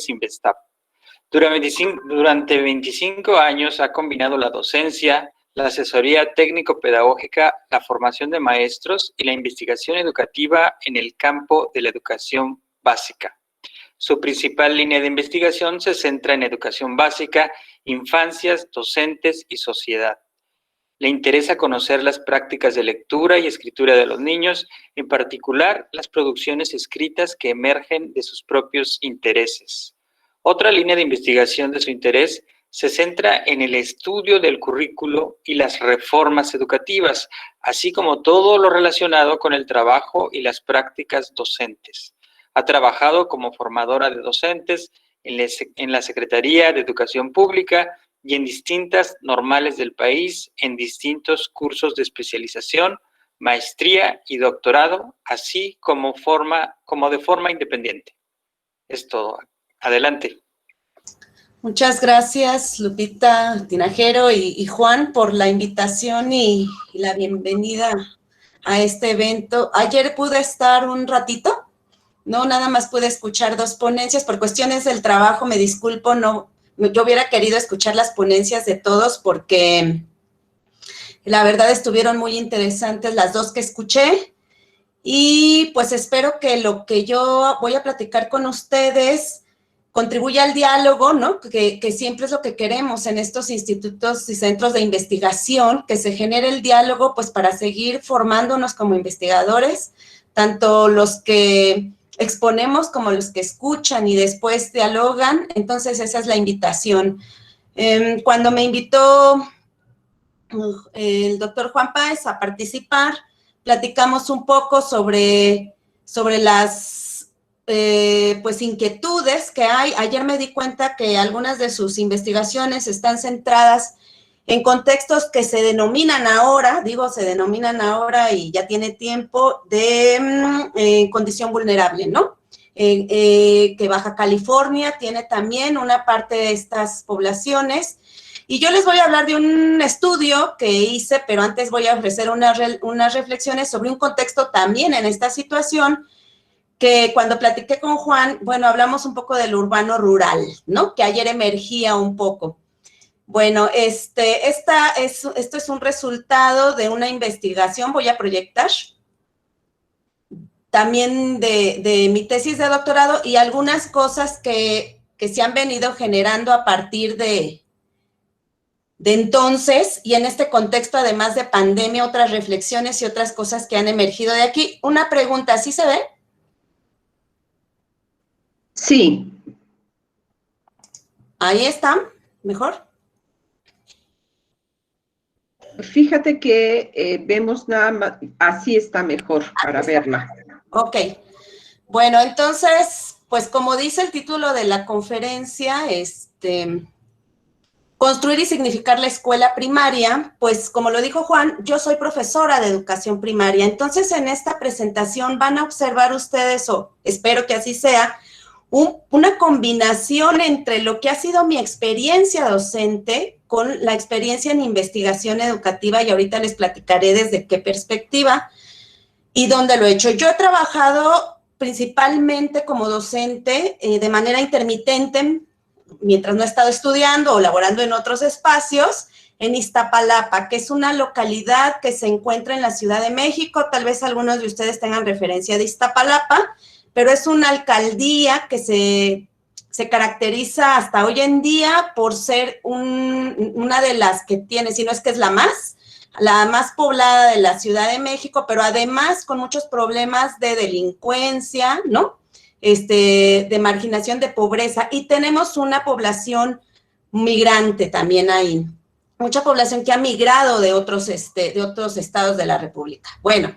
Investap. Durante 25 años ha combinado la docencia, la asesoría técnico-pedagógica, la formación de maestros y la investigación educativa en el campo de la educación básica. Su principal línea de investigación se centra en educación básica, infancias, docentes y sociedad. Le interesa conocer las prácticas de lectura y escritura de los niños, en particular las producciones escritas que emergen de sus propios intereses. Otra línea de investigación de su interés se centra en el estudio del currículo y las reformas educativas, así como todo lo relacionado con el trabajo y las prácticas docentes. Ha trabajado como formadora de docentes en la Secretaría de Educación Pública y en distintas normales del país, en distintos cursos de especialización, maestría y doctorado, así como de forma independiente. Es todo. Adelante. Muchas gracias, Lupita Tinajero y Juan, por la invitación y la bienvenida a este evento. Ayer pude estar un ratito, no, nada más pude escuchar 2 ponencias. Por cuestiones del trabajo, me disculpo, no, yo hubiera querido escuchar las ponencias de todos porque la verdad estuvieron muy interesantes las 2 que escuché. Y pues espero que lo que yo voy a platicar con ustedes contribuya al diálogo, ¿no? Que siempre es lo que queremos en estos institutos y centros de investigación, que se genere el diálogo, pues para seguir formándonos como investigadores, tanto los que exponemos como los que escuchan y después dialogan. Entonces esa es la invitación. Cuando me invitó el doctor Juan Páez a participar, platicamos un poco sobre las pues inquietudes que hay. Ayer me di cuenta que algunas de sus investigaciones están centradas en contextos que se denominan ahora y ya tiene tiempo, de condición vulnerable, ¿no? Que Baja California tiene también una parte de estas poblaciones. Y yo les voy a hablar de un estudio que hice, pero antes voy a ofrecer unas reflexiones sobre un contexto también en esta situación, que cuando platiqué con Juan, bueno, hablamos un poco del urbano rural, ¿no? Que ayer emergía un poco. Bueno, esto es un resultado de una investigación, voy a proyectar, también de mi tesis de doctorado y algunas cosas que se han venido generando a partir de entonces, y en este contexto, además de pandemia, otras reflexiones y otras cosas que han emergido de aquí. Una pregunta, ¿sí se ve? Sí. Ahí está, ¿mejor? Fíjate que vemos nada más, así está mejor para verla. Ok. Bueno, entonces, pues como dice el título de la conferencia, construir y significar la escuela primaria, pues como lo dijo Juan, yo soy profesora de educación primaria. Entonces, en esta presentación van a observar ustedes, o espero que así sea, una combinación entre lo que ha sido mi experiencia docente con la experiencia en investigación educativa, y ahorita les platicaré desde qué perspectiva y dónde lo he hecho. Yo he trabajado principalmente como docente de manera intermitente, mientras no he estado estudiando o laborando en otros espacios, en Iztapalapa, que es una localidad que se encuentra en la Ciudad de México. Tal vez algunos de ustedes tengan referencia de Iztapalapa, pero es una alcaldía que se caracteriza hasta hoy en día por ser una de las que tiene, si no es que es la más poblada de la Ciudad de México, pero además con muchos problemas de delincuencia, ¿no? De marginación, de pobreza, y tenemos una población migrante también ahí, mucha población que ha migrado de otros estados de la República. Bueno,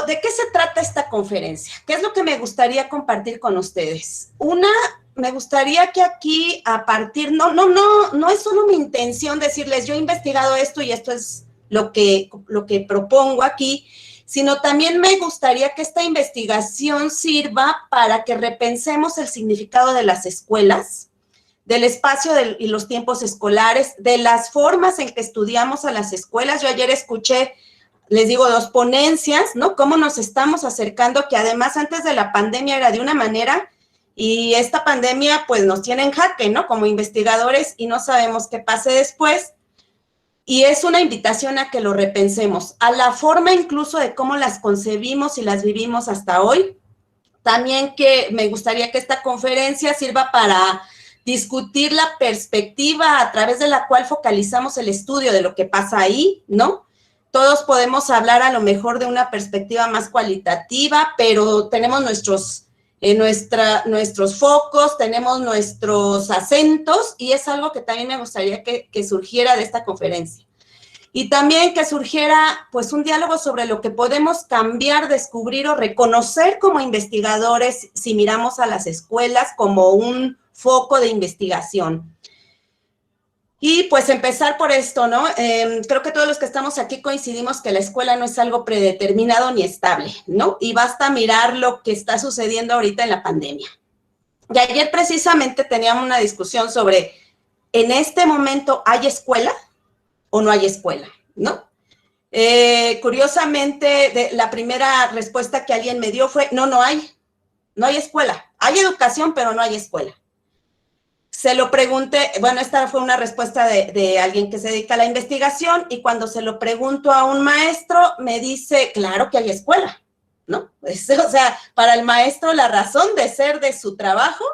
¿de qué se trata esta conferencia? ¿Qué es lo que me gustaría compartir con ustedes? Me gustaría que aquí, a partir, no es solo mi intención decirles, yo he investigado esto y esto es lo que propongo aquí, sino también me gustaría que esta investigación sirva para que repensemos el significado de las escuelas, del espacio y los tiempos escolares, de las formas en que estudiamos a las escuelas. Yo ayer escuché, les digo, 2 ponencias, ¿no? Cómo nos estamos acercando, que además antes de la pandemia era de una manera Y esta pandemia pues nos tiene en jaque, ¿no? Como investigadores y no sabemos qué pase después. Y es una invitación a que lo repensemos, a la forma incluso de cómo las concebimos y las vivimos hasta hoy. También que me gustaría que esta conferencia sirva para discutir la perspectiva a través de la cual focalizamos el estudio de lo que pasa ahí, ¿no? Todos podemos hablar a lo mejor de una perspectiva más cualitativa, pero tenemos nuestros focos, tenemos nuestros acentos, y es algo que también me gustaría que surgiera de esta conferencia. Y también que surgiera, pues, un diálogo sobre lo que podemos cambiar, descubrir o reconocer como investigadores si miramos a las escuelas como un foco de investigación. Y pues empezar por esto, ¿no? Creo que todos los que estamos aquí coincidimos que la escuela no es algo predeterminado ni estable, ¿no? Y basta mirar lo que está sucediendo ahorita en la pandemia. Y ayer precisamente teníamos una discusión sobre, ¿en este momento hay escuela o no hay escuela, ¿no? Curiosamente, la primera respuesta que alguien me dio fue, no hay escuela. Hay educación, pero no hay escuela. Se lo pregunté, bueno, esta fue una respuesta de alguien que se dedica a la investigación, y cuando se lo pregunto a un maestro, me dice, claro que hay escuela, ¿no? Pues, o sea, para el maestro la razón de ser de su trabajo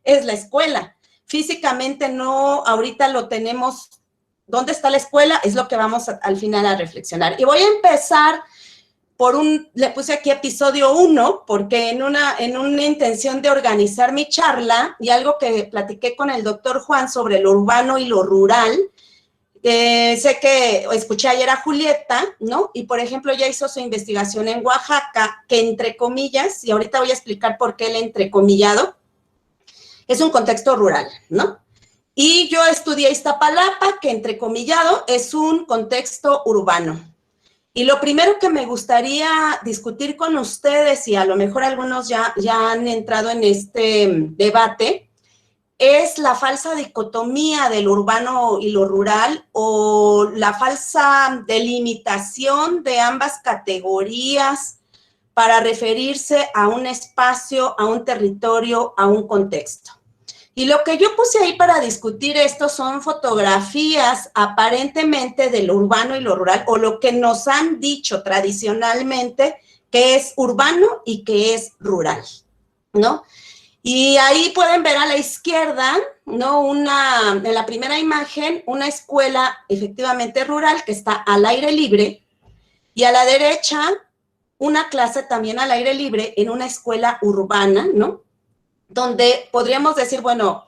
es la escuela. Físicamente no, ahorita lo tenemos. ¿Dónde está la escuela? Es lo que vamos al final a reflexionar. Y voy a empezar le puse aquí episodio 1, porque en una intención de organizar mi charla, y algo que platiqué con el doctor Juan sobre lo urbano y lo rural, sé que escuché ayer a Julieta, ¿no? Y, por ejemplo, ella hizo su investigación en Oaxaca, que entre comillas, y ahorita voy a explicar por qué el entrecomillado, es un contexto rural, ¿no? Y yo estudié Iztapalapa, que entrecomillado es un contexto urbano. Y lo primero que me gustaría discutir con ustedes, y a lo mejor algunos ya han entrado en este debate, es la falsa dicotomía del urbano y lo rural, o la falsa delimitación de ambas categorías para referirse a un espacio, a un territorio, a un contexto. Y lo que yo puse ahí para discutir esto son fotografías aparentemente de lo urbano y lo rural, o lo que nos han dicho tradicionalmente que es urbano y que es rural, ¿no? Y ahí pueden ver a la izquierda, ¿no? En la primera imagen, una escuela efectivamente rural que está al aire libre, y a la derecha, una clase también al aire libre en una escuela urbana, ¿no? Donde podríamos decir, bueno,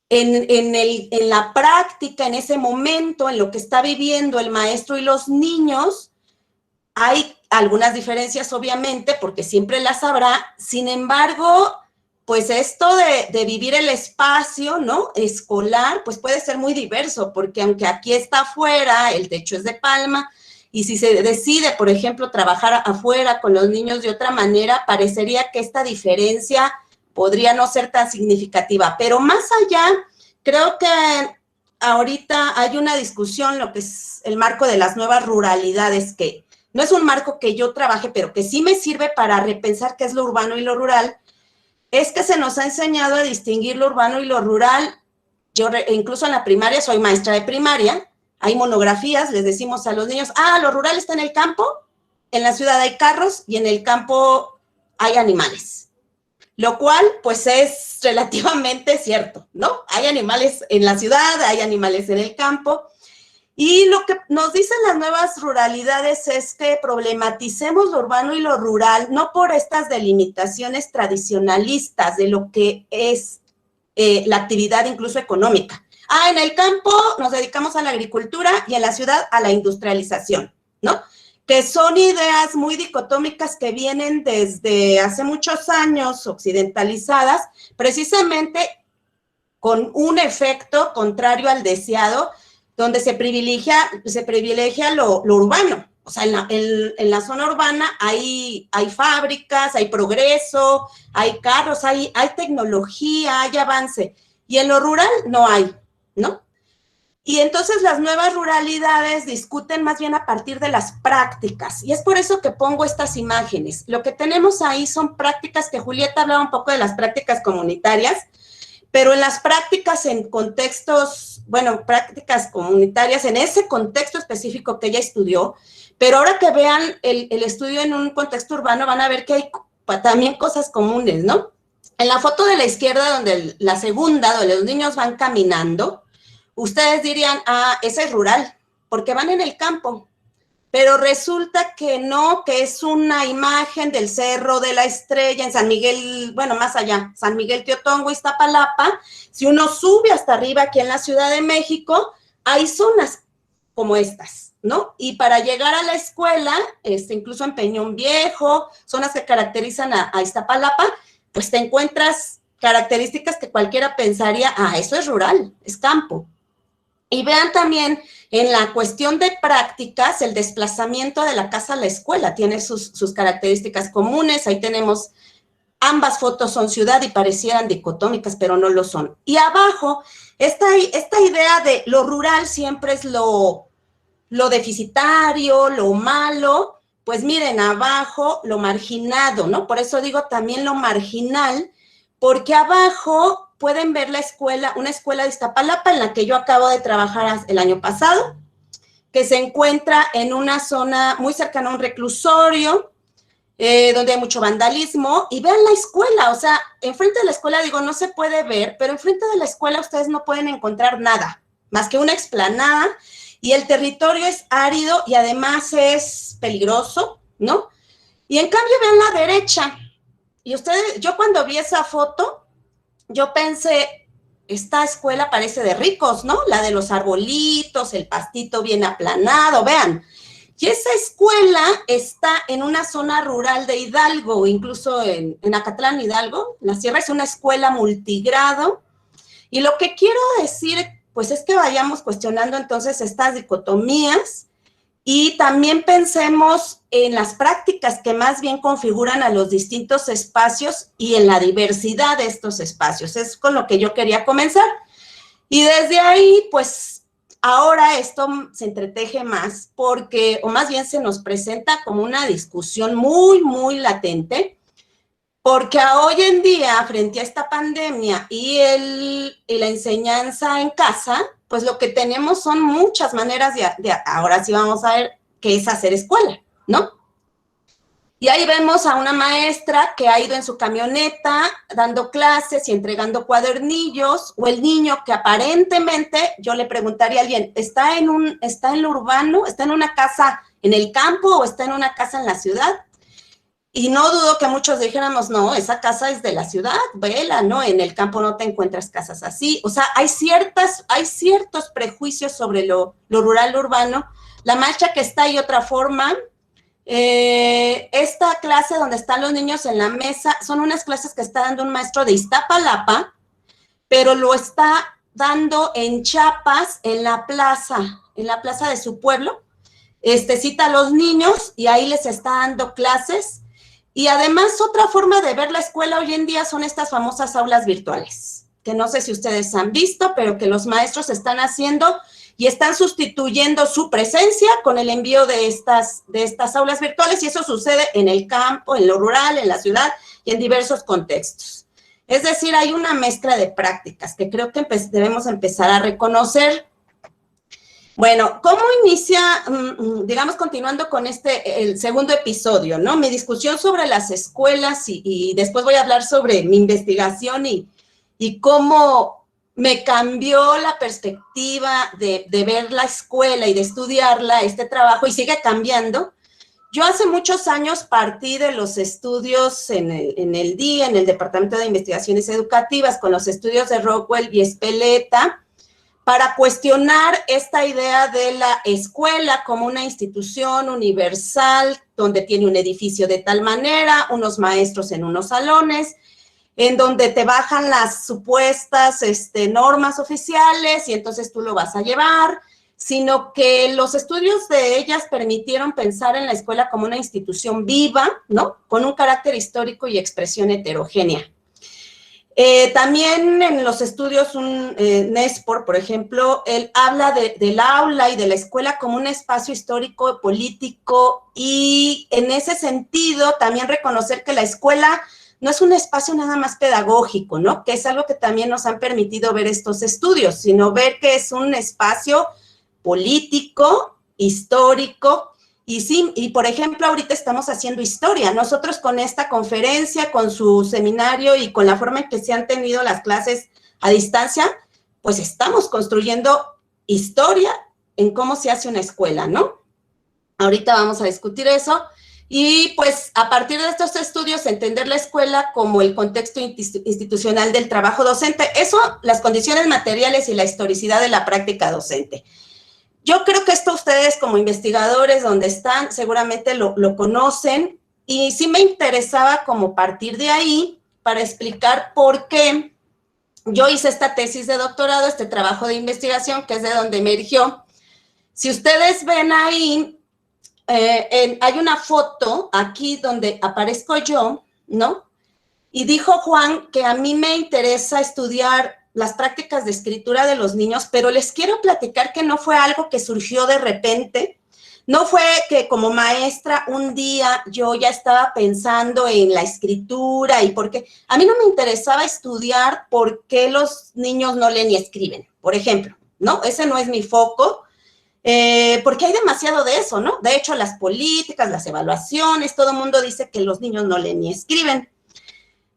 en la práctica, en ese momento, en lo que está viviendo el maestro y los niños, hay algunas diferencias, obviamente, porque siempre las habrá. Sin embargo, pues esto de vivir el espacio, ¿no?, escolar, pues puede ser muy diverso, porque aunque aquí está afuera, el techo es de palma, y si se decide, por ejemplo, trabajar afuera con los niños de otra manera, parecería que esta diferencia podría no ser tan significativa. Pero más allá, creo que ahorita hay una discusión, lo que es el marco de las nuevas ruralidades, que no es un marco que yo trabaje, pero que sí me sirve para repensar qué es lo urbano y lo rural. Es que se nos ha enseñado a distinguir lo urbano y lo rural. Yo incluso en la primaria, soy maestra de primaria, hay monografías, les decimos a los niños, lo rural está en el campo, en la ciudad hay carros y en el campo hay animales. Lo cual, pues, es relativamente cierto, ¿no? Hay animales en la ciudad, hay animales en el campo. Y lo que nos dicen las nuevas ruralidades es que problematicemos lo urbano y lo rural, no por estas delimitaciones tradicionalistas de lo que es la actividad incluso económica. En el campo nos dedicamos a la agricultura y en la ciudad a la industrialización, ¿no? Que son ideas muy dicotómicas que vienen desde hace muchos años, occidentalizadas, precisamente con un efecto contrario al deseado, donde se privilegia lo urbano. O sea, en la zona urbana hay fábricas, hay progreso, hay carros, hay tecnología, hay avance. Y en lo rural no hay, ¿no? Y entonces las nuevas ruralidades discuten más bien a partir de las prácticas, y es por eso que pongo estas imágenes. Lo que tenemos ahí son prácticas que Julieta hablaba un poco de las prácticas comunitarias, pero en las prácticas en contextos, bueno, prácticas comunitarias en ese contexto específico que ella estudió, pero ahora que vean el estudio en un contexto urbano van a ver que hay también cosas comunes, ¿no? En la foto de la izquierda, la segunda, donde los niños van caminando, ustedes dirían, ah, esa es rural, porque van en el campo, pero resulta que no, que es una imagen del Cerro de la Estrella en San Miguel, bueno, más allá, San Miguel Teotongo, Iztapalapa. Si uno sube hasta arriba aquí en la Ciudad de México, hay zonas como estas, ¿no? Y para llegar a la escuela, incluso en Peñón Viejo, zonas que caracterizan a Iztapalapa, pues te encuentras características que cualquiera pensaría, ah, eso es rural, es campo. Y vean también en la cuestión de prácticas, el desplazamiento de la casa a la escuela tiene sus características comunes. Ahí tenemos, ambas fotos son ciudad y parecieran dicotómicas, pero no lo son. Y abajo, esta idea de lo rural siempre es lo deficitario, lo malo. Pues miren, abajo lo marginado, ¿no? Por eso digo también lo marginal, porque abajo pueden ver la escuela, una escuela de Iztapalapa en la que yo acabo de trabajar el año pasado, que se encuentra en una zona muy cercana a un reclusorio, donde hay mucho vandalismo, y vean la escuela, o sea, enfrente de la escuela, digo, no se puede ver, pero enfrente de la escuela ustedes no pueden encontrar nada, más que una explanada, y el territorio es árido y además es peligroso, ¿no? Y en cambio vean la derecha, y ustedes, yo cuando vi esa foto, yo pensé, esta escuela parece de ricos, ¿no? La de los arbolitos, el pastito bien aplanado, vean. Y esa escuela está en una zona rural de Hidalgo, incluso en Acatlán, Hidalgo. La sierra es una escuela multigrado. Y lo que quiero decir, pues es que vayamos cuestionando entonces estas dicotomías y también pensemos en las prácticas que más bien configuran a los distintos espacios y en la diversidad de estos espacios. Es con lo que yo quería comenzar. Y desde ahí, pues, ahora esto se entreteje más porque, o más bien se nos presenta como una discusión muy, muy latente, porque hoy en día, frente a esta pandemia y la enseñanza en casa, pues lo que tenemos son muchas maneras ahora sí vamos a ver qué es hacer escuela, ¿no? Y ahí vemos a una maestra que ha ido en su camioneta dando clases y entregando cuadernillos, o el niño que aparentemente, yo le preguntaría a alguien, ¿está en lo urbano? ¿Está en una casa en el campo o está en una casa en la ciudad? Y no dudo que muchos dijéramos, no, esa casa es de la ciudad, vela, ¿no? En el campo no te encuentras casas así. O sea, hay ciertos prejuicios sobre lo rural, lo urbano. La marcha que está ahí, otra forma. Esta clase donde están los niños en la mesa, son unas clases que está dando un maestro de Iztapalapa, pero lo está dando en Chiapas, en la plaza de su pueblo. Cita a los niños y ahí les está dando clases. Y además, otra forma de ver la escuela hoy en día son estas famosas aulas virtuales, que no sé si ustedes han visto, pero que los maestros están haciendo y están sustituyendo su presencia con el envío de estas aulas virtuales, y eso sucede en el campo, en lo rural, en la ciudad y en diversos contextos. Es decir, hay una mezcla de prácticas que creo que debemos empezar a reconocer. Bueno, ¿cómo inicia, digamos, continuando con el segundo episodio, ¿no? Mi discusión sobre las escuelas y después voy a hablar sobre mi investigación y cómo me cambió la perspectiva de ver la escuela y de estudiarla, este trabajo, y sigue cambiando. Yo hace muchos años partí de los estudios en el DIE, en el Departamento de Investigaciones Educativas, con los estudios de Rockwell y Espeleta, para cuestionar esta idea de la escuela como una institución universal, donde tiene un edificio de tal manera, unos maestros en unos salones, en donde te bajan las supuestas normas oficiales y entonces tú lo vas a llevar, sino que los estudios de ellas permitieron pensar en la escuela como una institución viva, ¿no? Con un carácter histórico y expresión heterogénea. También en los estudios, Nespor, por ejemplo, él habla del aula y de la escuela como un espacio histórico, político, y en ese sentido también reconocer que la escuela no es un espacio nada más pedagógico, ¿no? Que es algo que también nos han permitido ver estos estudios, sino ver que es un espacio político, histórico. Y sí, y por ejemplo, ahorita estamos haciendo historia. Nosotros con esta conferencia, con su seminario y con la forma en que se han tenido las clases a distancia, pues estamos construyendo historia en cómo se hace una escuela, ¿no? Ahorita vamos a discutir eso. Y pues a partir de estos estudios, entender la escuela como el contexto institucional del trabajo docente. Eso, las condiciones materiales y la historicidad de la práctica docente. Yo creo que esto ustedes como investigadores donde están seguramente lo conocen, y sí me interesaba como partir de ahí para explicar por qué yo hice esta tesis de doctorado, este trabajo de investigación, que es de donde me eligió. Si ustedes ven ahí, hay una foto aquí donde aparezco yo, ¿no? Y dijo Juan que a mí me interesa estudiar las prácticas de escritura de los niños, pero les quiero platicar que no fue algo que surgió de repente, no fue que como maestra un día yo ya estaba pensando en la escritura y por qué. A mí no me interesaba estudiar por qué los niños no leen ni escriben, por ejemplo, ¿no? Ese no es mi foco, porque hay demasiado de eso, ¿no? De hecho, las políticas, las evaluaciones, todo el mundo dice que los niños no leen ni escriben,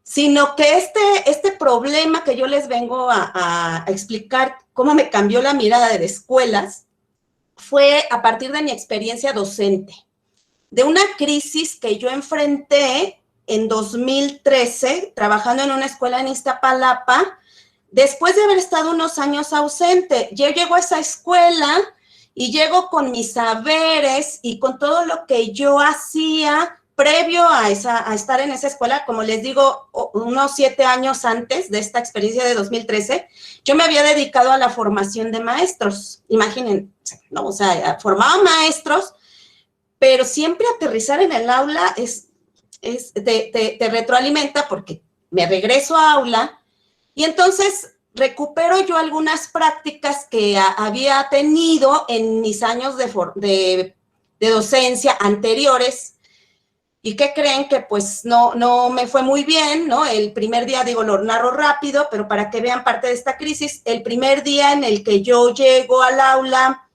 sino que este problema que yo les vengo a explicar, cómo me cambió la mirada de escuelas, fue a partir de mi experiencia docente, de una crisis que yo enfrenté en 2013, trabajando en una escuela en Iztapalapa, después de haber estado unos años ausente. Yo llego a esa escuela y llego con mis saberes y con todo lo que yo hacía previo a estar en esa escuela. Como les digo, unos 7 años antes de esta experiencia de 2013, yo me había dedicado a la formación de maestros. Imaginen, ¿no? O sea, formaba maestros, pero siempre aterrizar en el aula te retroalimenta, porque me regreso a aula y entonces recupero yo algunas prácticas que había tenido en mis años de docencia anteriores. ¿Y qué creen? Que pues no me fue muy bien, ¿no? El primer día, digo, lo narro rápido, pero para que vean parte de esta crisis, el primer día en el que yo llego al aula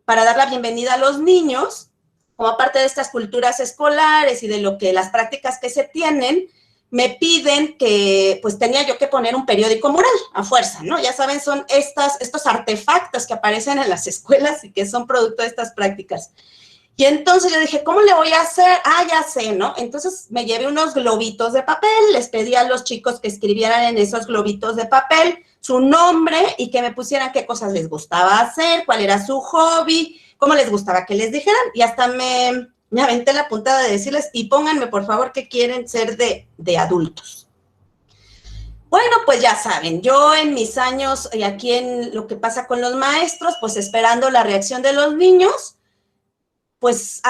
para dar la bienvenida a los niños, como parte de estas culturas escolares y de las prácticas que se tienen, me piden que, pues tenía yo que poner un periódico mural, a fuerza, ¿no? Ya saben, son estos artefactos que aparecen en las escuelas y que son producto de estas prácticas. Y entonces yo dije, ¿cómo le voy a hacer? Ya sé, ¿no? Entonces me llevé unos globitos de papel, les pedí a los chicos que escribieran en esos globitos de papel su nombre y que me pusieran qué cosas les gustaba hacer, cuál era su hobby, cómo les gustaba que les dijeran, y hasta me aventé la puntada de decirles, y pónganme por favor que quieren ser de adultos. Bueno, pues ya saben, yo en mis años, y aquí en lo que pasa con los maestros, pues esperando la reacción de los niños, pues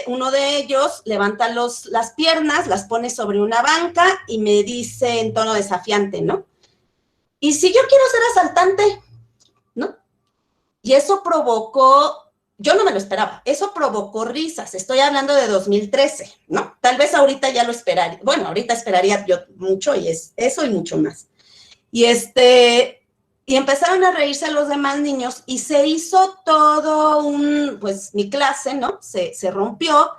uno de ellos levanta las piernas, las pone sobre una banca y me dice en tono desafiante, ¿no? ¿Y si yo quiero ser asaltante? ¿No? Y eso provocó, yo no me lo esperaba, eso provocó risas. Estoy hablando de 2013, ¿no? Tal vez ahorita ya lo esperaría. Bueno, ahorita esperaría yo mucho, y es eso y mucho más. Y empezaron a reírse los demás niños y se hizo todo pues mi clase, ¿no? Se rompió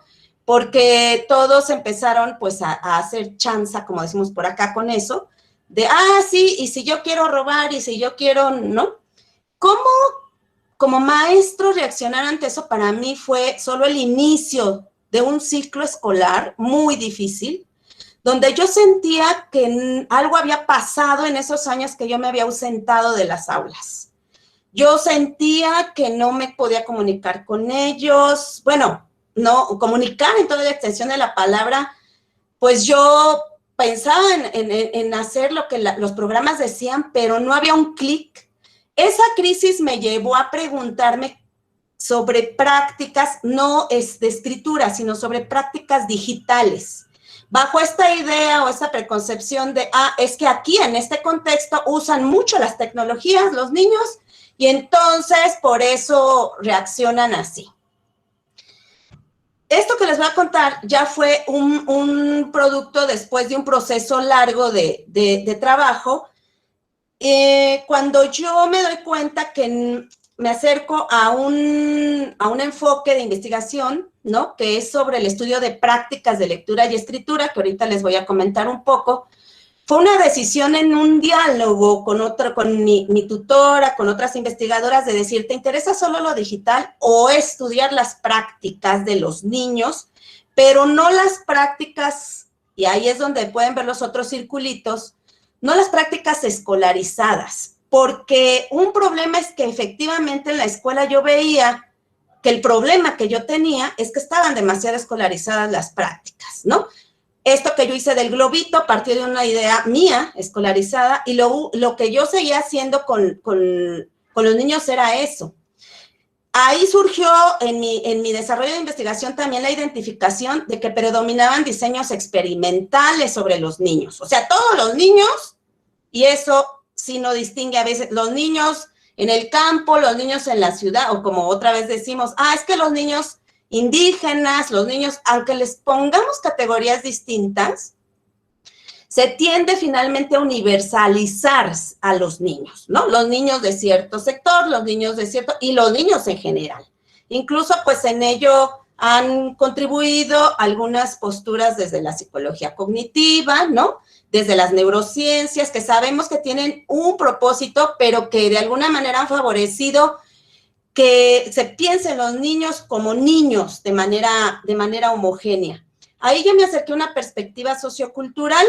porque todos empezaron pues a hacer chanza, como decimos por acá, con eso, de, sí, y si yo quiero robar, y si yo quiero, ¿no? ¿Cómo como maestro reaccionar ante eso? Para mí fue solo el inicio de un ciclo escolar muy difícil, donde yo sentía que algo había pasado en esos años que yo me había ausentado de las aulas. Yo sentía que no me podía comunicar con ellos, bueno, no comunicar en toda la extensión de la palabra, pues yo pensaba en hacer lo que los programas decían, pero no había un clic. Esa crisis me llevó a preguntarme sobre prácticas, no de escritura, sino sobre prácticas digitales. bajo esta idea o esa preconcepción de, es que aquí en este contexto usan mucho las tecnologías los niños y entonces por eso reaccionan así. Esto que les voy a contar ya fue un producto después de un proceso largo de trabajo. Cuando yo me doy cuenta que me acerco a un enfoque de investigación, ¿no? Que es sobre el estudio de prácticas de lectura y escritura, que ahorita les voy a comentar un poco. Fue una decisión en un diálogo con mi tutora, con otras investigadoras, de decir, ¿te interesa solo lo digital o estudiar las prácticas de los niños? Pero no las prácticas, y ahí es donde pueden ver los otros circulitos, no las prácticas escolarizadas, porque un problema es que efectivamente en la escuela yo veía que el problema que yo tenía es que estaban demasiado escolarizadas las prácticas, ¿no? Esto que yo hice del globito partió de una idea mía, escolarizada, y lo que yo seguía haciendo con los niños era eso. Ahí surgió en mi desarrollo de investigación también la identificación de que predominaban diseños experimentales sobre los niños. O sea, todos los niños, y eso sí no distingue a veces, los niños en el campo, los niños en la ciudad, o como otra vez decimos, es que los niños indígenas, los niños, aunque les pongamos categorías distintas, se tiende finalmente a universalizar a los niños, ¿no? Los niños de cierto sector, los niños de cierto, y los niños en general. Incluso, pues, en ello han contribuido algunas posturas desde la psicología cognitiva, ¿no? Desde las neurociencias, que sabemos que tienen un propósito, pero que de alguna manera han favorecido que se piense en los niños como niños de manera homogénea. Ahí yo me acerqué a una perspectiva sociocultural,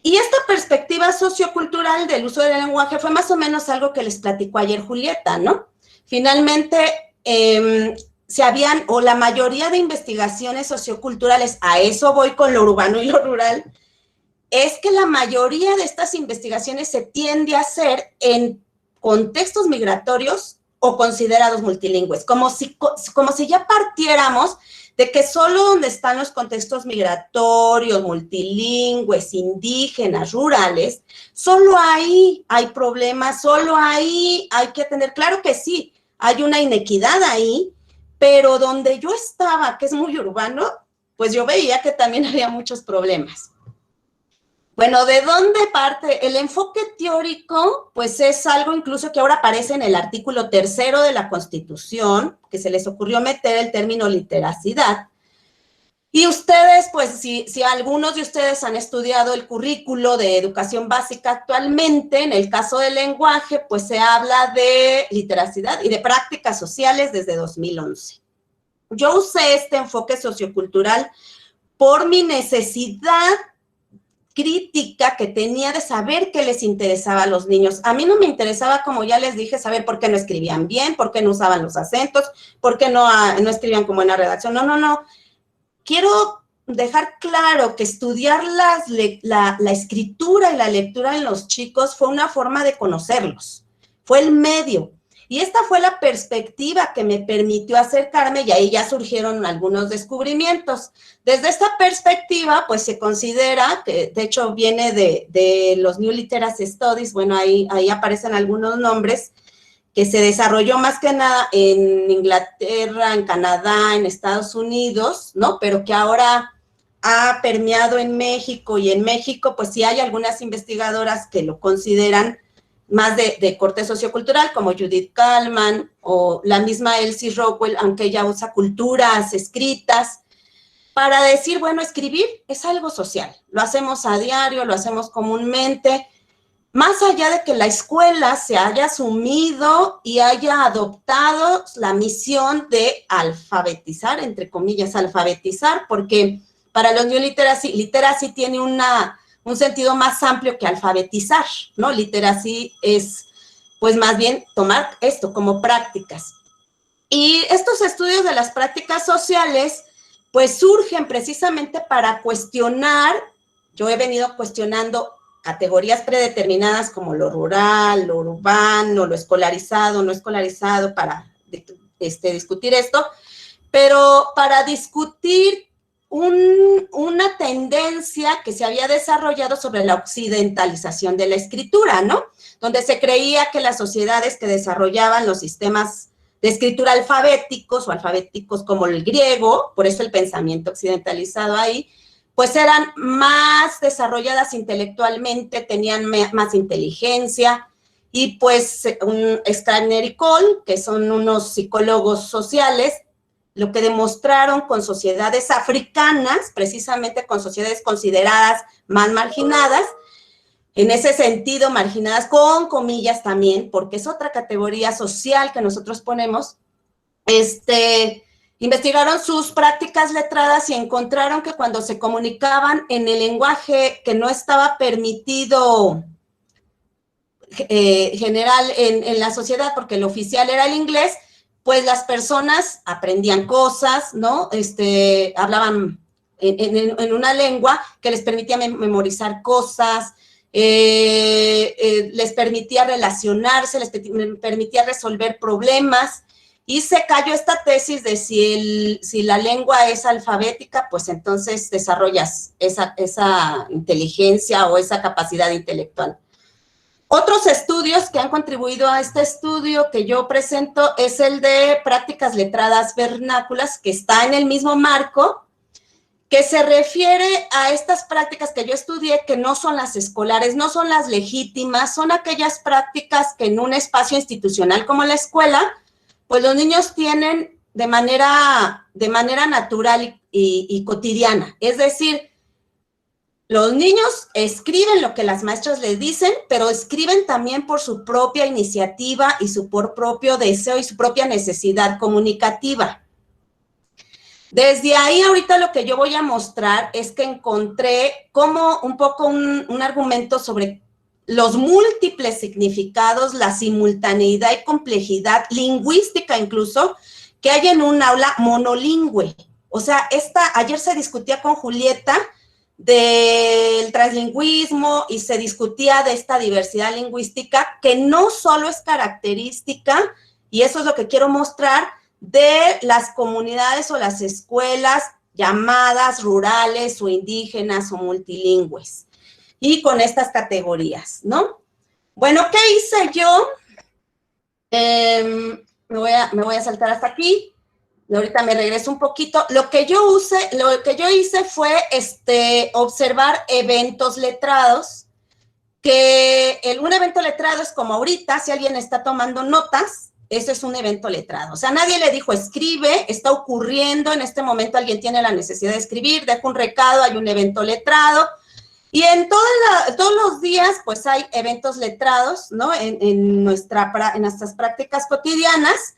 y esta perspectiva sociocultural del uso del lenguaje fue más o menos algo que les platicó ayer Julieta, ¿no? Finalmente, la mayoría de investigaciones socioculturales, a eso voy con lo urbano y lo rural, es que la mayoría de estas investigaciones se tiende a hacer en contextos migratorios o considerados multilingües, como si ya partiéramos de que solo donde están los contextos migratorios, multilingües, indígenas, rurales, solo ahí hay problemas, solo ahí hay que atender. Claro que sí, hay una inequidad ahí, pero donde yo estaba, que es muy urbano, pues yo veía que también había muchos problemas. Bueno, ¿de dónde parte? El enfoque teórico, pues es algo incluso que ahora aparece en el artículo 3º de la Constitución, que se les ocurrió meter el término literacidad. Y ustedes, pues, si algunos de ustedes han estudiado el currículo de educación básica actualmente, en el caso del lenguaje, pues se habla de literacidad y de prácticas sociales desde 2011. Yo usé este enfoque sociocultural por mi necesidad crítica que tenía de saber qué les interesaba a los niños. A mí no me interesaba, como ya les dije, saber por qué no escribían bien, por qué no usaban los acentos, por qué no escribían con buena redacción. No. Quiero dejar claro que estudiar la escritura y la lectura en los chicos fue una forma de conocerlos, fue el medio. Y esta fue la perspectiva que me permitió acercarme, y ahí ya surgieron algunos descubrimientos. Desde esta perspectiva, pues se considera, que de hecho viene de los New Literacy Studies, bueno, ahí aparecen algunos nombres, que se desarrolló más que nada en Inglaterra, en Canadá, en Estados Unidos, ¿no? Pero que ahora ha permeado en México, y en México, pues sí hay algunas investigadoras que lo consideran más de corte sociocultural, como Judith Kallman o la misma Elsie Rockwell, aunque ella usa culturas escritas, para decir, bueno, escribir es algo social, lo hacemos a diario, lo hacemos comúnmente, más allá de que la escuela se haya asumido y haya adoptado la misión de alfabetizar, entre comillas, alfabetizar, porque para los New Literacy tiene un sentido más amplio que alfabetizar, ¿no? Literacy es, pues, más bien tomar esto como prácticas. Y estos estudios de las prácticas sociales, pues, surgen precisamente para cuestionar. Yo he venido cuestionando categorías predeterminadas como lo rural, lo urbano, lo escolarizado, no escolarizado, para discutir esto, pero para discutir una tendencia que se había desarrollado sobre la occidentalización de la escritura, ¿no? Donde se creía que las sociedades que desarrollaban los sistemas de escritura alfabéticos o alfabéticos como el griego, por eso el pensamiento occidentalizado ahí, pues eran más desarrolladas intelectualmente, tenían más inteligencia, y pues Scribner y Cole, que son unos psicólogos sociales, lo que demostraron con sociedades africanas, precisamente con sociedades consideradas más marginadas, en ese sentido marginadas con comillas también, porque es otra categoría social que nosotros ponemos, investigaron sus prácticas letradas y encontraron que cuando se comunicaban en el lenguaje que no estaba permitido general en la sociedad, porque el oficial era el inglés, pues las personas aprendían cosas, ¿no? Hablaban en una lengua que les permitía memorizar cosas, les permitía relacionarse, les permitía resolver problemas, y se cayó esta tesis de si la lengua es alfabética, pues entonces desarrollas esa inteligencia o esa capacidad intelectual. Otros estudios que han contribuido a este estudio que yo presento es el de prácticas letradas vernáculas, que está en el mismo marco, que se refiere a estas prácticas que yo estudié, que no son las escolares, no son las legítimas, son aquellas prácticas que en un espacio institucional como la escuela, pues los niños tienen de manera natural y cotidiana. Es decir, los niños escriben lo que las maestras les dicen, pero escriben también por su propia iniciativa y su propio deseo y su propia necesidad comunicativa. Desde ahí, ahorita lo que yo voy a mostrar es que encontré como un poco un argumento sobre los múltiples significados, la simultaneidad y complejidad lingüística incluso, que hay en un aula monolingüe. O sea, ayer se discutía con Julieta del translingüismo y se discutía de esta diversidad lingüística que no solo es característica, y eso es lo que quiero mostrar, de las comunidades o las escuelas llamadas rurales o indígenas o multilingües, y con estas categorías, ¿no? Bueno, ¿qué hice yo? Me voy a saltar hasta aquí. Ahorita me regreso un poquito. Lo que yo hice fue observar eventos letrados, que un evento letrado es como ahorita, si alguien está tomando notas, eso es un evento letrado. O sea, nadie le dijo escribe, está ocurriendo, en este momento alguien tiene la necesidad de escribir, deja un recado, hay un evento letrado, y en todos los días, pues hay eventos letrados, ¿no? En nuestras prácticas cotidianas.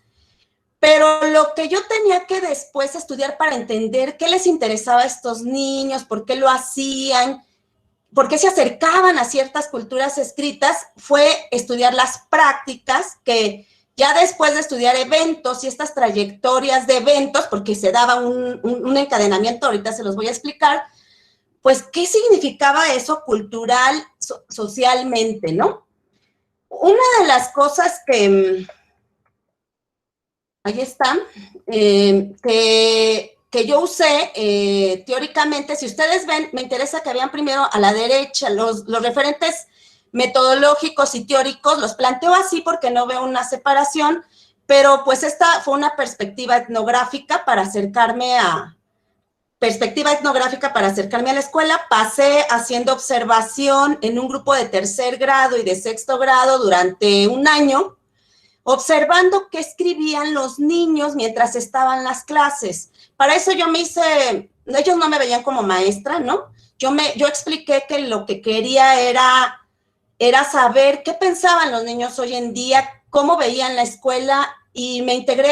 Pero lo que yo tenía que después estudiar para entender qué les interesaba a estos niños, por qué lo hacían, por qué se acercaban a ciertas culturas escritas, fue estudiar las prácticas, que ya después de estudiar eventos y estas trayectorias de eventos, porque se daba un encadenamiento, ahorita se los voy a explicar, pues qué significaba eso cultural, socialmente, ¿no? Una de las cosas que... ahí está, que yo usé teóricamente, si ustedes ven, me interesa que vean primero a la derecha los referentes metodológicos y teóricos, los planteo así porque no veo una separación, pero pues esta fue una perspectiva etnográfica para acercarme a la escuela. Pasé haciendo observación en un grupo de 3er grado y de 6º grado durante un año, observando qué escribían los niños mientras estaban las clases. Para eso yo ellos no me veían como maestra, ¿no? Yo expliqué que lo que quería era saber qué pensaban los niños hoy en día, cómo veían la escuela, y me integré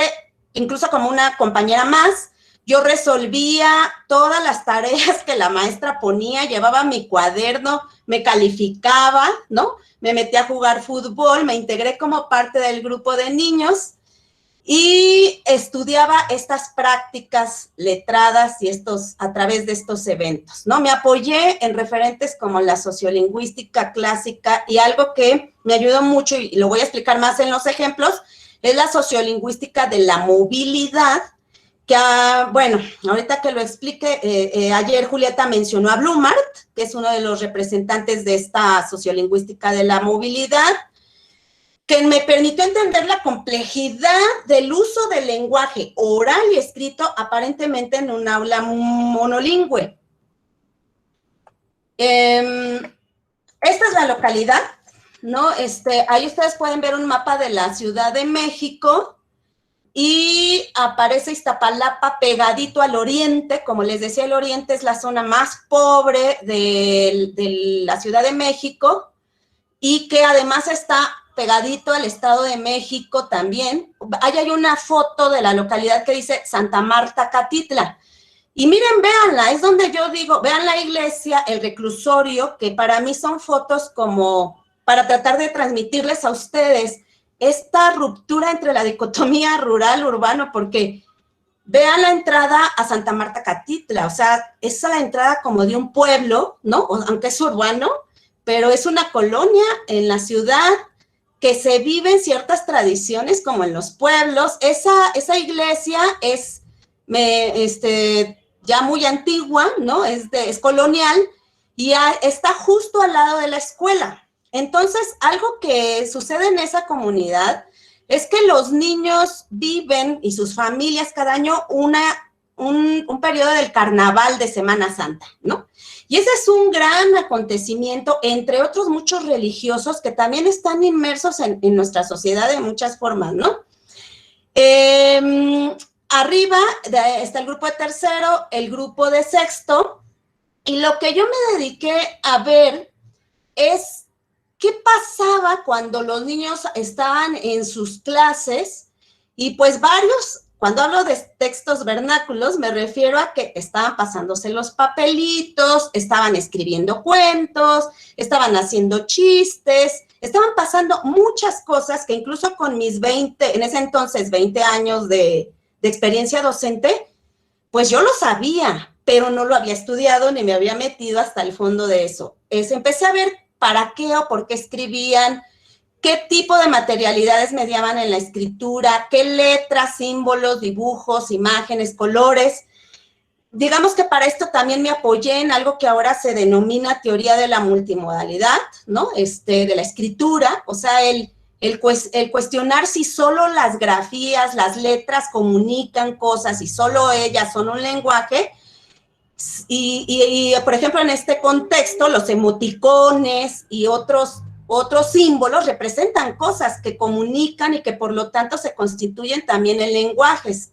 incluso como una compañera más. Yo resolvía todas las tareas que la maestra ponía, llevaba mi cuaderno, me calificaba, ¿no? Me metí a jugar fútbol, me integré como parte del grupo de niños y estudiaba estas prácticas letradas y a través de estos eventos, ¿no? Me apoyé en referentes como la sociolingüística clásica, y algo que me ayudó mucho, y lo voy a explicar más en los ejemplos, es la sociolingüística de la movilidad, bueno, ahorita que lo explique, ayer Julieta mencionó a Blumhardt, que es uno de los representantes de esta sociolingüística de la movilidad, que me permitió entender la complejidad del uso del lenguaje oral y escrito aparentemente en un aula monolingüe. Esta es la localidad, ¿no? Ahí ustedes pueden ver un mapa de la Ciudad de México y aparece Iztapalapa pegadito al oriente. Como les decía, el oriente es la zona más pobre de la Ciudad de México y que además está pegadito al Estado de México también. Ahí hay una foto de la localidad que dice Santa Marta, Catitla. Y miren, véanla, es donde yo digo, vean la iglesia, el reclusorio, que para mí son fotos como para tratar de transmitirles a ustedes esta ruptura entre la dicotomía rural-urbano, porque vean la entrada a Santa Marta, Catitla, o sea, es la entrada como de un pueblo, ¿no? Aunque es urbano, pero es una colonia en la ciudad que se viven ciertas tradiciones como en los pueblos. Esa iglesia es ya muy antigua, ¿no? Es colonial y está justo al lado de la escuela. Entonces, algo que sucede en esa comunidad es que los niños viven y sus familias cada año un periodo del carnaval de Semana Santa, ¿no? Y ese es un gran acontecimiento, entre otros muchos religiosos que también están inmersos en nuestra sociedad de muchas formas, ¿no? Arriba está el grupo de tercero, el grupo de sexto, y lo que yo me dediqué a ver es qué pasaba cuando los niños estaban en sus clases, y pues varios, cuando hablo de textos vernáculos, me refiero a que estaban pasándose los papelitos, estaban escribiendo cuentos, estaban haciendo chistes, estaban pasando muchas cosas que incluso con mis 20, en ese entonces 20 años de experiencia docente, pues yo lo sabía, pero no lo había estudiado ni me había metido hasta el fondo de eso. Empecé a ver para qué o por qué escribían, qué tipo de materialidades mediaban en la escritura, qué letras, símbolos, dibujos, imágenes, colores. Digamos que para esto también me apoyé en algo que ahora se denomina teoría de la multimodalidad, ¿no? De la escritura, o sea, el cuestionar si solo las grafías, las letras comunican cosas y solo ellas son un lenguaje. Y por ejemplo, en este contexto, los emoticones y otros símbolos representan cosas que comunican y que por lo tanto se constituyen también en lenguajes.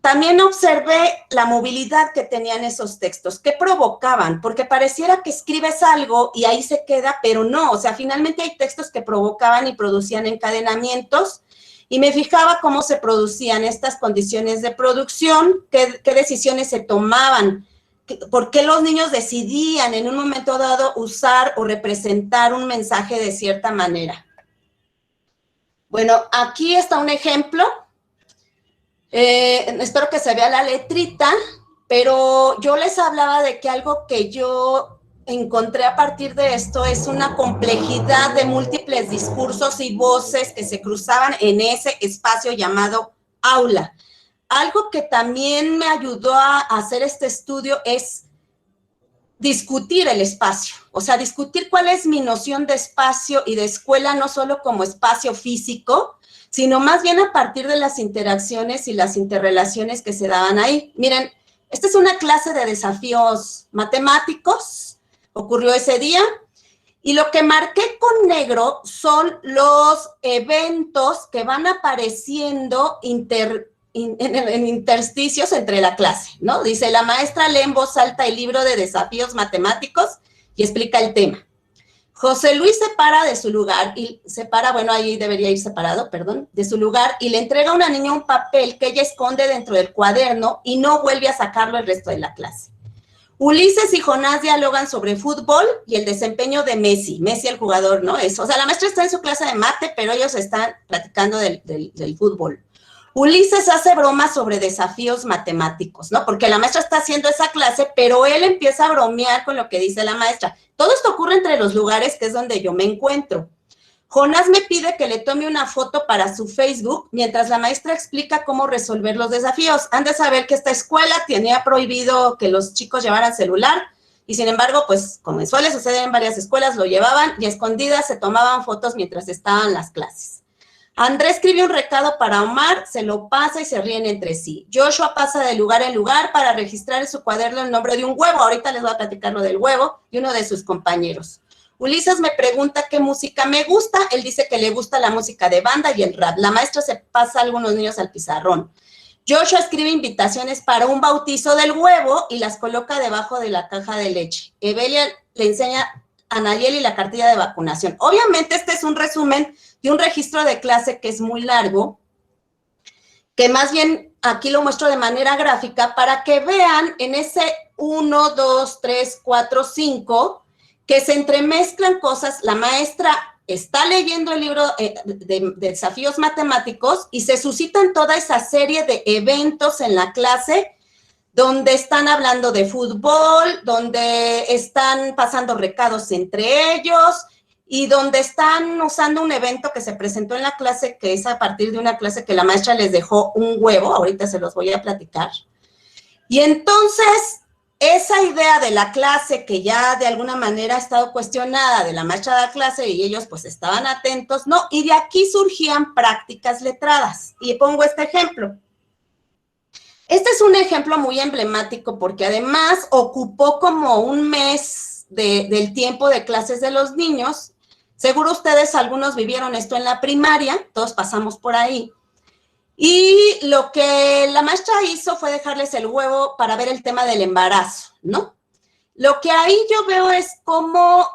También observé la movilidad que tenían esos textos, qué provocaban, porque pareciera que escribes algo y ahí se queda, pero no, o sea, finalmente hay textos que provocaban y producían encadenamientos, y me fijaba cómo se producían estas condiciones de producción, qué decisiones se tomaban, por qué los niños decidían en un momento dado usar o representar un mensaje de cierta manera. Bueno, aquí está un ejemplo. Espero que se vea la letrita, pero yo les hablaba de que algo que yo encontré a partir de esto es una complejidad de múltiples discursos y voces que se cruzaban en ese espacio llamado aula. Algo que también me ayudó a hacer este estudio es discutir el espacio, o sea, discutir cuál es mi noción de espacio y de escuela, no solo como espacio físico, sino más bien a partir de las interacciones y las interrelaciones que se daban ahí. Miren, esta es una clase de desafíos matemáticos, ocurrió ese día, y lo que marqué con negro son los eventos que van apareciendo en intersticios entre la clase, ¿no? Dice, la maestra lee en voz alta el libro de desafíos matemáticos y explica el tema. José Luis se para de su lugar, bueno, ahí debería ir separado, perdón, de su lugar, y le entrega a una niña un papel que ella esconde dentro del cuaderno y no vuelve a sacarlo el resto de la clase. Ulises y Jonás dialogan sobre fútbol y el desempeño de Messi el jugador, ¿no? O sea, la maestra está en su clase de mate, pero ellos están platicando del fútbol. Ulises hace bromas sobre desafíos matemáticos, ¿no? Porque la maestra está haciendo esa clase, pero él empieza a bromear con lo que dice la maestra. Todo esto ocurre entre los lugares que es donde yo me encuentro. Jonás me pide que le tome una foto para su Facebook mientras la maestra explica cómo resolver los desafíos. Han de saber que esta escuela tenía prohibido que los chicos llevaran celular y sin embargo, pues como suele suceder en varias escuelas, lo llevaban y a escondidas se tomaban fotos mientras estaban las clases. Andrés escribe un recado para Omar, se lo pasa y se ríen entre sí. Joshua pasa de lugar en lugar para registrar en su cuaderno el nombre de un huevo. Ahorita les voy a platicar lo del huevo y uno de sus compañeros. Ulises me pregunta qué música me gusta. Él dice que le gusta la música de banda y el rap. La maestra se pasa a algunos niños al pizarrón. Joshua escribe invitaciones para un bautizo del huevo y las coloca debajo de la caja de leche. Evelia le enseña a Nayeli la cartilla de vacunación. Obviamente este es un resumen de un registro de clase que es muy largo, que más bien aquí lo muestro de manera gráfica para que vean en ese 1, 2, 3, 4, 5 que se entremezclan cosas. La maestra está leyendo el libro de desafíos matemáticos y se suscitan toda esa serie de eventos en la clase donde están hablando de fútbol, donde están pasando recados entre ellos y donde están usando un evento que se presentó en la clase, que es a partir de una clase que la maestra les dejó un huevo, ahorita se los voy a platicar. Y entonces, esa idea de la clase que ya de alguna manera ha estado cuestionada de la maestra de la clase y ellos pues estaban atentos, ¿no? Y de aquí surgían prácticas letradas. Y pongo este ejemplo. Este es un ejemplo muy emblemático porque además ocupó como un mes del tiempo de clases de los niños. Seguro ustedes, algunos vivieron esto en la primaria, todos pasamos por ahí. Y lo que la maestra hizo fue dejarles el huevo para ver el tema del embarazo, ¿no? Lo que ahí yo veo es cómo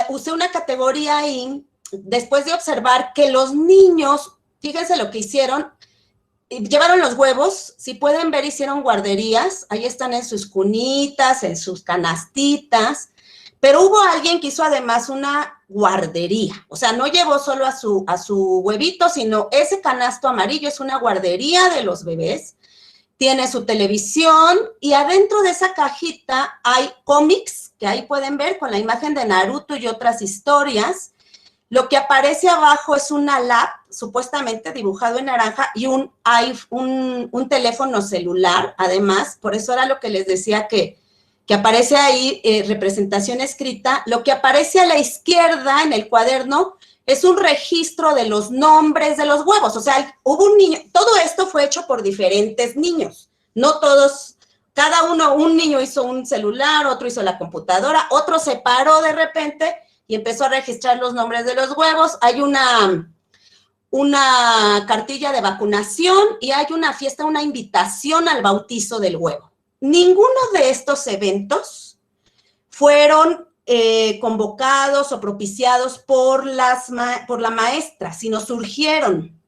usé una categoría ahí, después de observar que los niños, fíjense lo que hicieron, llevaron los huevos, si pueden ver, hicieron guarderías, ahí están en sus cunitas, en sus canastitas, pero hubo alguien que hizo además una guardería, o sea, no llevó solo a su huevito, sino ese canasto amarillo es una guardería de los bebés, tiene su televisión y adentro de esa cajita hay cómics, que ahí pueden ver con la imagen de Naruto y otras historias. Lo que aparece abajo es una lap, supuestamente dibujado en naranja, y un teléfono celular, además, por eso era lo que les decía que aparece ahí representación escrita. Lo que aparece a la izquierda en el cuaderno es un registro de los nombres de los huevos, o sea, hubo un niño, todo esto fue hecho por diferentes niños, no todos, cada uno, un niño hizo un celular, otro hizo la computadora, otro se paró de repente y empezó a registrar los nombres de los huevos. Hay una cartilla de vacunación y hay una fiesta, una invitación al bautizo del huevo. Ninguno de estos eventos fueron convocados o propiciados por la maestra, sino surgieron,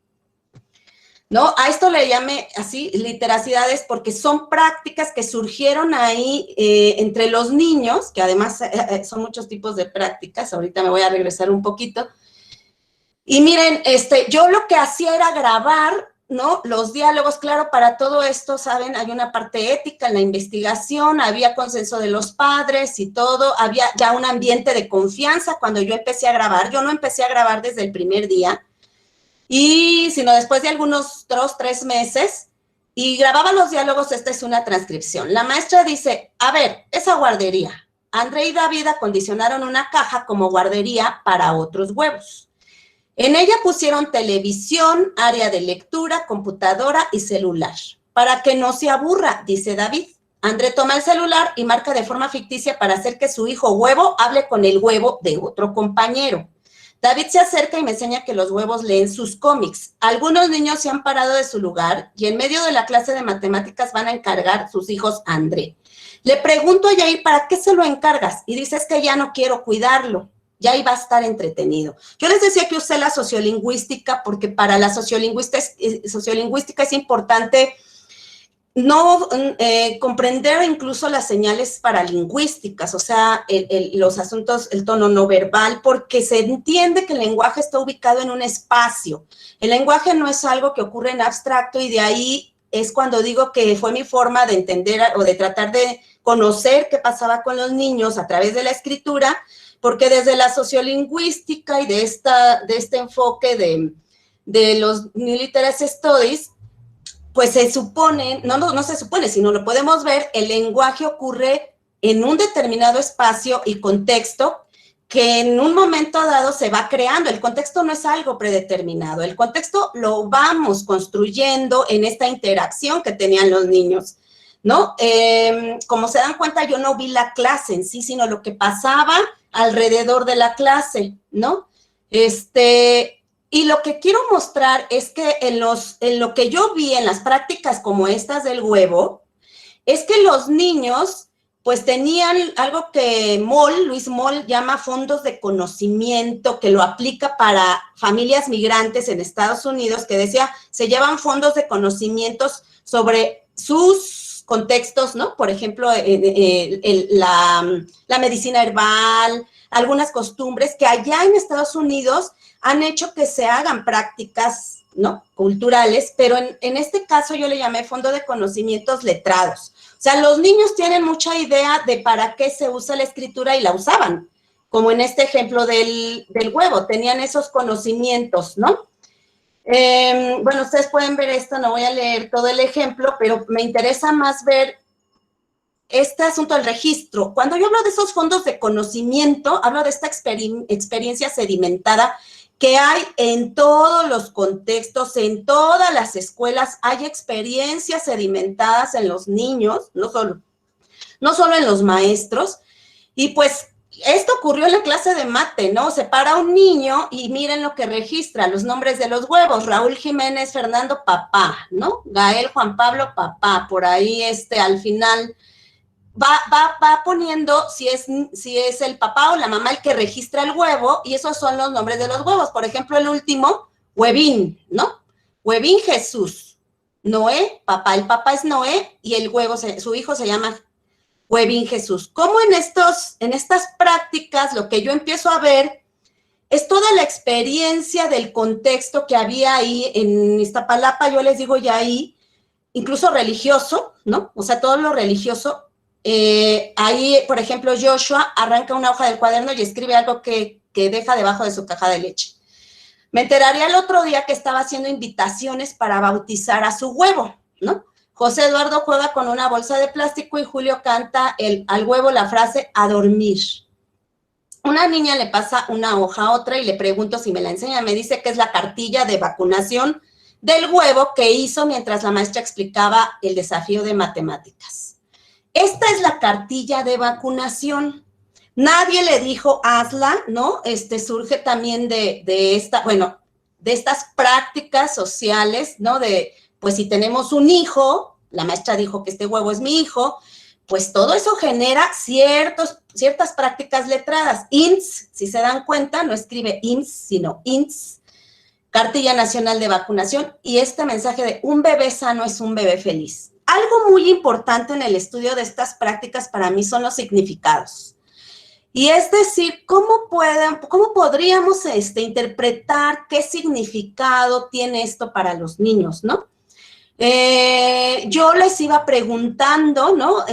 ¿no? A esto le llamé así literacidades porque son prácticas que surgieron ahí entre los niños, que además son muchos tipos de prácticas, ahorita me voy a regresar un poquito. Y miren, yo lo que hacía era grabar, ¿no? Los diálogos, claro, para todo esto, ¿saben? Hay una parte ética en la investigación, había consenso de los padres y todo, había ya un ambiente de confianza cuando yo empecé a grabar. Yo no empecé a grabar desde el primer día, sino después de algunos 3 meses, y grababa los diálogos. Esta es una transcripción. La maestra dice, a ver, esa guardería, André y David acondicionaron una caja como guardería para otros huevos. En ella pusieron televisión, área de lectura, computadora y celular. Para que no se aburra, dice David. André toma el celular y marca de forma ficticia para hacer que su hijo huevo hable con el huevo de otro compañero. David se acerca y me enseña que los huevos leen sus cómics. Algunos niños se han parado de su lugar y en medio de la clase de matemáticas van a encargar sus hijos a André. Le pregunto a Yair, ¿para qué se lo encargas? Y dice, es que ya no quiero cuidarlo, ya iba a estar entretenido. Yo les decía que usé la sociolingüística porque para la sociolingüística es importante no comprender incluso las señales paralingüísticas, o sea, los asuntos, el tono no verbal, porque se entiende que el lenguaje está ubicado en un espacio. El lenguaje no es algo que ocurre en abstracto y de ahí es cuando digo que fue mi forma de entender o de tratar de conocer qué pasaba con los niños a través de la escritura, porque desde la sociolingüística y de este enfoque de los New Literacy Studies, pues se supone, no se supone, sino lo podemos ver, el lenguaje ocurre en un determinado espacio y contexto que en un momento dado se va creando. El contexto no es algo predeterminado, el contexto lo vamos construyendo en esta interacción que tenían los niños, ¿no? Como se dan cuenta, yo no vi la clase en sí, sino lo que pasaba alrededor de la clase, ¿no? Y lo que quiero mostrar es que en lo que yo vi en las prácticas como estas del huevo, es que los niños pues tenían algo que Luis Moll llama fondos de conocimiento, que lo aplica para familias migrantes en Estados Unidos, que decía, se llevan fondos de conocimientos sobre sus contextos, ¿no? Por ejemplo, la medicina herbal, algunas costumbres que allá en Estados Unidos han hecho que se hagan prácticas, ¿no? Culturales, pero en este caso yo le llamé fondo de conocimientos letrados. O sea, los niños tienen mucha idea de para qué se usa la escritura y la usaban, como en este ejemplo del huevo, tenían esos conocimientos, ¿no? Bueno, ustedes pueden ver esto, no voy a leer todo el ejemplo, pero me interesa más ver este asunto del registro. Cuando yo hablo de esos fondos de conocimiento, hablo de esta experiencia sedimentada que hay en todos los contextos, en todas las escuelas, hay experiencias sedimentadas en los niños, no solo en los maestros, y pues esto ocurrió en la clase de mate, ¿no? Se para un niño y miren lo que registra, los nombres de los huevos, Raúl Jiménez, Fernando, papá, ¿no? Gael, Juan Pablo, papá, por ahí al final va poniendo si es el papá o la mamá el que registra el huevo, y esos son los nombres de los huevos. Por ejemplo, el último, Huevín, ¿no? Huevín Jesús. Noé, papá, el papá es Noé, y el huevo, su hijo se llama Huevín Jesús. ¿Cómo en estas prácticas lo que yo empiezo a ver es toda la experiencia del contexto que había ahí en Iztapalapa, yo les digo ya ahí, incluso religioso, ¿no? O sea, todo lo religioso. Ahí, por ejemplo, Joshua arranca una hoja del cuaderno y escribe algo que deja debajo de su caja de leche. Me enteraría el otro día que estaba haciendo invitaciones para bautizar a su huevo, ¿no? José Eduardo juega con una bolsa de plástico y Julio canta al huevo la frase a dormir. Una niña le pasa una hoja a otra y le pregunto si me la enseña. Me dice que es la cartilla de vacunación del huevo que hizo mientras la maestra explicaba el desafío de matemáticas. Esta es la cartilla de vacunación. Nadie le dijo, hazla, ¿no? Surge también de estas prácticas sociales, ¿no? Pues si tenemos un hijo, la maestra dijo que este huevo es mi hijo, pues todo eso genera ciertas prácticas letradas. INS, si se dan cuenta, no escribe IMSS, sino INS, Cartilla Nacional de Vacunación, y este mensaje de un bebé sano es un bebé feliz. Algo muy importante en el estudio de estas prácticas para mí son los significados. Y es decir, ¿cómo podríamos interpretar qué significado tiene esto para los niños, ¿no? Yo les iba preguntando, ¿no?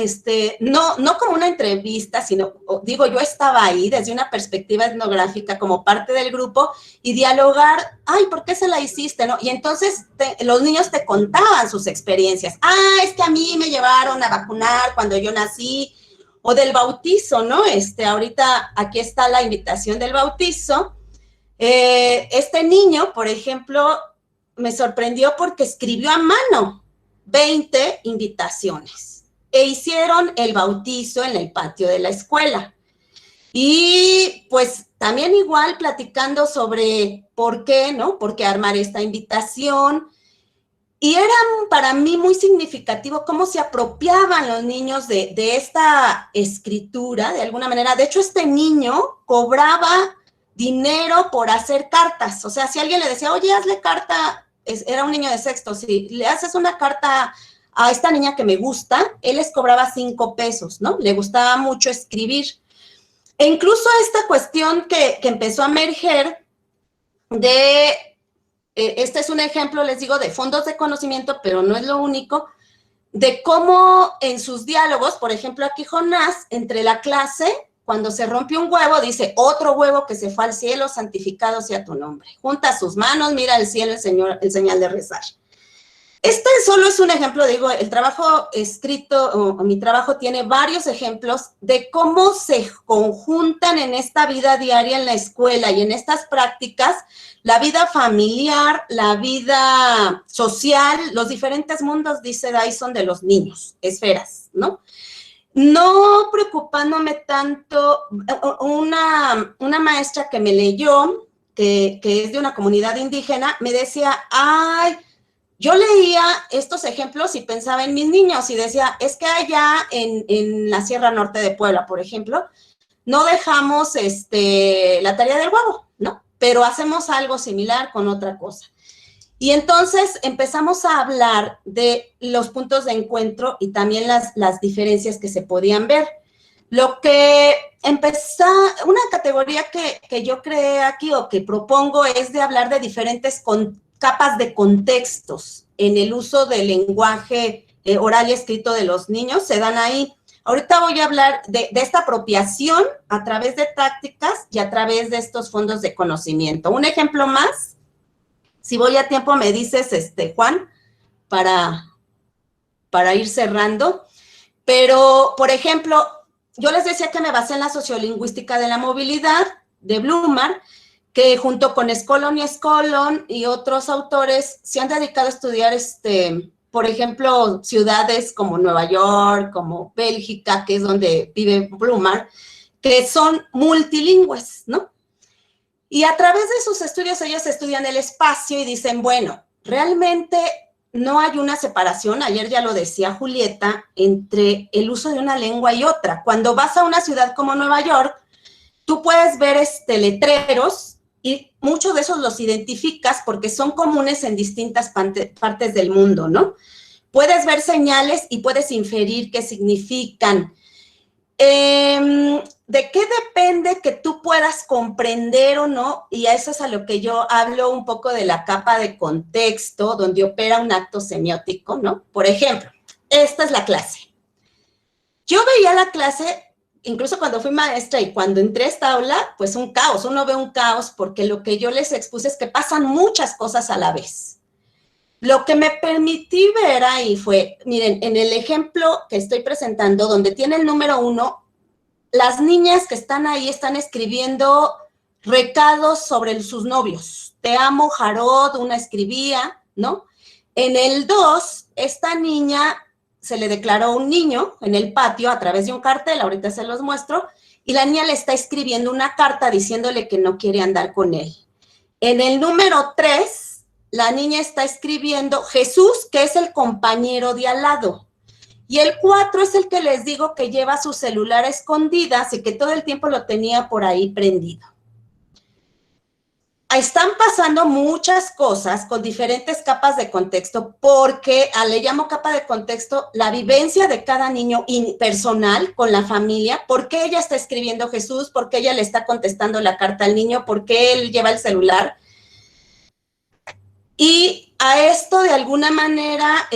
No como una entrevista, sino, digo, yo estaba ahí desde una perspectiva etnográfica como parte del grupo y dialogar, ay, ¿por qué se la hiciste, no? Y entonces los niños te contaban sus experiencias. Ah, es que a mí me llevaron a vacunar cuando yo nací, o del bautizo, ¿no? Ahorita aquí está la invitación del bautizo. Este niño, por ejemplo, me sorprendió porque escribió a mano 20 invitaciones e hicieron el bautizo en el patio de la escuela. Y pues también igual platicando sobre por qué, ¿no? ¿Por qué armar esta invitación? Y era para mí muy significativo cómo se apropiaban los niños de esta escritura, de alguna manera. De hecho, este niño cobraba dinero por hacer cartas. O sea, si alguien le decía, oye, hazle carta, era un niño de sexto, si le haces una carta a esta niña que me gusta, él les cobraba 5 pesos, ¿no? Le gustaba mucho escribir. E incluso esta cuestión que empezó a emerger este es un ejemplo, les digo, de fondos de conocimiento, pero no es lo único, de cómo en sus diálogos, por ejemplo, aquí Jonás, entre la clase, cuando se rompe un huevo, dice, otro huevo que se fue al cielo, santificado sea tu nombre. Junta sus manos, mira al cielo el señal de rezar. Este solo es un ejemplo, digo, el trabajo escrito, o mi trabajo tiene varios ejemplos de cómo se conjuntan en esta vida diaria en la escuela y en estas prácticas la vida familiar, la vida social, los diferentes mundos, dice Dyson, de los niños, esferas, ¿no? No preocupándome tanto, una maestra que me leyó, que es de una comunidad indígena, me decía, ay, yo leía estos ejemplos y pensaba en mis niños y decía, es que allá en la Sierra Norte de Puebla, por ejemplo, no dejamos la tarea del huevo, ¿no? Pero hacemos algo similar con otra cosa. Y entonces empezamos a hablar de los puntos de encuentro y también las diferencias que se podían ver. Lo que una categoría que yo creé aquí o que propongo es de hablar de diferentes capas de contextos en el uso del lenguaje oral y escrito de los niños, se dan ahí. Ahorita voy a hablar de esta apropiación a través de tácticas y a través de estos fondos de conocimiento. Un ejemplo más, si voy a tiempo me dices, Juan, para ir cerrando. Pero, por ejemplo, yo les decía que me basé en la sociolingüística de la movilidad de Blumar, que junto con Scollon y otros autores se han dedicado a estudiar, por ejemplo, ciudades como Nueva York, como Bélgica, que es donde vive Blumar, que son multilingües, ¿no? Y a través de sus estudios ellos estudian el espacio y dicen, bueno, realmente no hay una separación, ayer ya lo decía Julieta, entre el uso de una lengua y otra. Cuando vas a una ciudad como Nueva York, tú puedes ver letreros y muchos de esos los identificas porque son comunes en distintas partes del mundo, ¿no? Puedes ver señales y puedes inferir qué significan. ¿De qué depende que tú puedas comprender o no? Y a eso es a lo que yo hablo un poco de la capa de contexto, donde opera un acto semiótico, ¿no? Por ejemplo, esta es la clase. Yo veía la clase, incluso cuando fui maestra y cuando entré a esta aula, pues un caos, uno ve un caos porque lo que yo les expuse es que pasan muchas cosas a la vez. Lo que me permití ver ahí fue, miren, en el ejemplo que estoy presentando, donde tiene el número 1, las niñas que están ahí están escribiendo recados sobre sus novios. Te amo, Jarod, una escribía, ¿no? En el 2, esta niña se le declaró un niño en el patio a través de un cartel, ahorita se los muestro, y la niña le está escribiendo una carta diciéndole que no quiere andar con él. En el número 3, la niña está escribiendo Jesús, que es el compañero de al lado. Y el 4 es el que les digo que lleva su celular a escondidas y que todo el tiempo lo tenía por ahí prendido. Están pasando muchas cosas con diferentes capas de contexto porque le llamo capa de contexto la vivencia de cada niño personal con la familia, por qué ella está escribiendo Jesús, por qué ella le está contestando la carta al niño, por qué él lleva el celular. Y a esto, de alguna manera,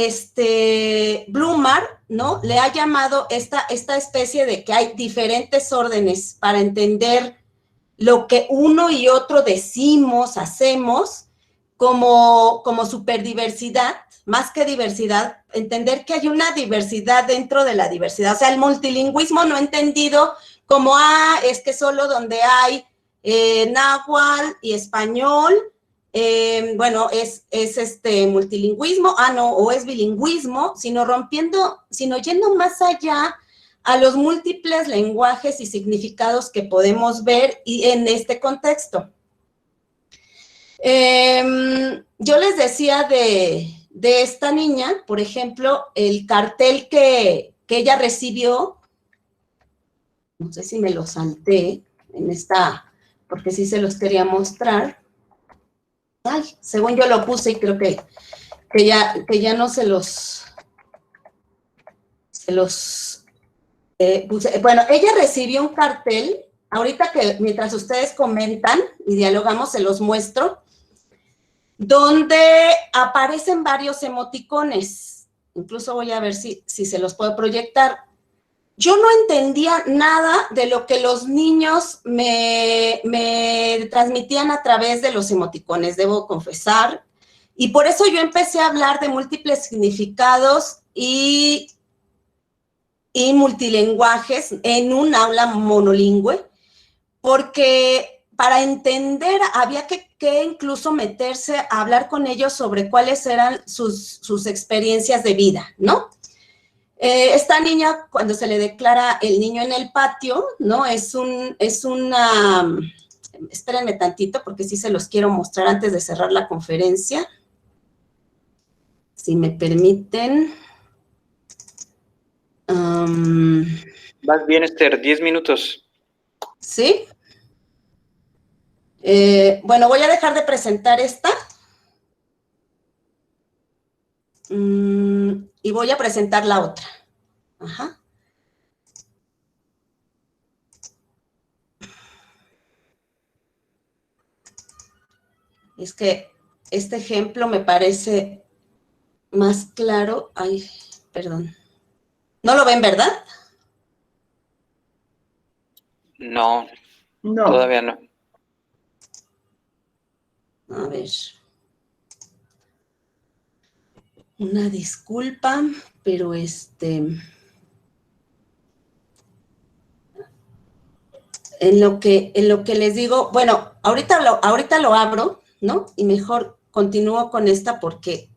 Blumar, ¿no? Le ha llamado esta especie de que hay diferentes órdenes para entender lo que uno y otro decimos, hacemos, como superdiversidad, más que diversidad, entender que hay una diversidad dentro de la diversidad. O sea, el multilingüismo no entendido como, es que solo donde hay náhuatl y español, bueno, es multilingüismo, no, o es bilingüismo, sino yendo más allá a los múltiples lenguajes y significados que podemos ver en este contexto. Yo les decía de esta niña, por ejemplo, el cartel que ella recibió, no sé si me lo salté en esta, porque sí se los quería mostrar. Ay, según yo lo puse y creo que ya no se los puse. Bueno, ella recibió un cartel, ahorita que mientras ustedes comentan y dialogamos se los muestro, donde aparecen varios emoticones. Incluso voy a ver si se los puedo proyectar. yo no entendía nada de lo que los niños me transmitían a través de los emoticones, debo confesar. Y por eso yo empecé a hablar de múltiples significados y multilenguajes en un aula monolingüe, porque para entender había que incluso meterse a hablar con ellos sobre cuáles eran sus experiencias de vida, ¿no? Esta niña, cuando se le declara el niño en el patio, ¿no? Espérenme tantito porque sí se los quiero mostrar antes de cerrar la conferencia. Si me permiten. Vas bien, Esther, 10 minutos. ¿Sí? Bueno, voy a dejar de presentar esta. Y voy a presentar la otra. Ajá. Es que este ejemplo me parece más claro. Ay, perdón. ¿No lo ven, verdad? No, No. todavía no. A ver. Una disculpa, pero en lo que les digo, bueno, ahorita lo abro, ¿no? Y mejor continúo con esta porque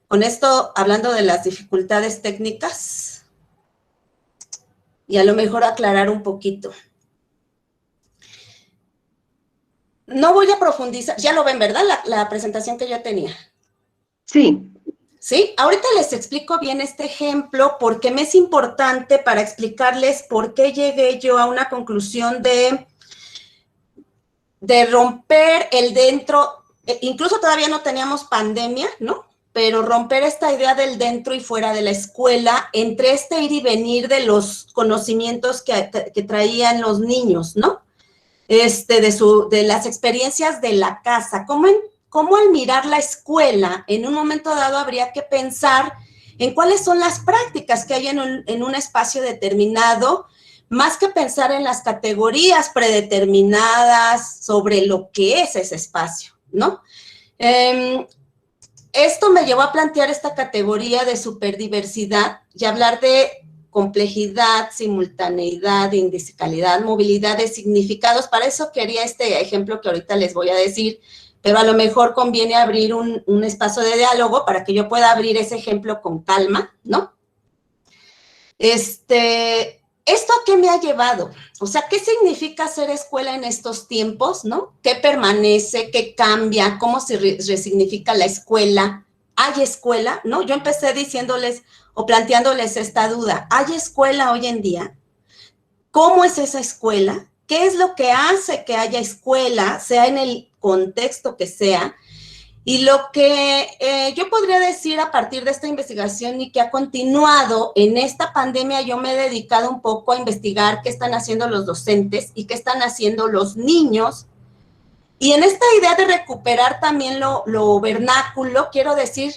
con esto, hablando de las dificultades técnicas, y a lo mejor aclarar un poquito. No voy a profundizar, ya lo ven, ¿verdad? La presentación que yo tenía. Sí. ¿Sí? Ahorita les explico bien este ejemplo porque me es importante para explicarles por qué llegué yo a una conclusión de romper el dentro, incluso todavía no teníamos pandemia, ¿no? Pero romper esta idea del dentro y fuera de la escuela, entre ir y venir de los conocimientos que traían los niños, ¿no? De las experiencias de la casa, cómo al mirar la escuela, en un momento dado habría que pensar en cuáles son las prácticas que hay en un espacio determinado, más que pensar en las categorías predeterminadas sobre lo que es ese espacio, ¿no? Esto me llevó a plantear esta categoría de superdiversidad y hablar de complejidad, simultaneidad, indiscalidad, movilidad de significados. Para eso quería este ejemplo que ahorita les voy a decir, pero a lo mejor conviene abrir un espacio de diálogo para que yo pueda abrir ese ejemplo con calma, ¿no? ¿Esto a qué me ha llevado? O sea, ¿qué significa ser escuela en estos tiempos, no? ¿Qué permanece? ¿Qué cambia? ¿Cómo se resignifica la escuela? ¿Hay escuela? ¿No? Yo empecé diciéndoles o planteándoles esta duda. ¿Hay escuela hoy en día? ¿Cómo es esa escuela? ¿Qué es lo que hace que haya escuela, sea en el contexto que sea? Y lo que yo podría decir a partir de esta investigación y que ha continuado en esta pandemia, yo me he dedicado un poco a investigar qué están haciendo los docentes y qué están haciendo los niños. Y en esta idea de recuperar también lo vernáculo, quiero decir,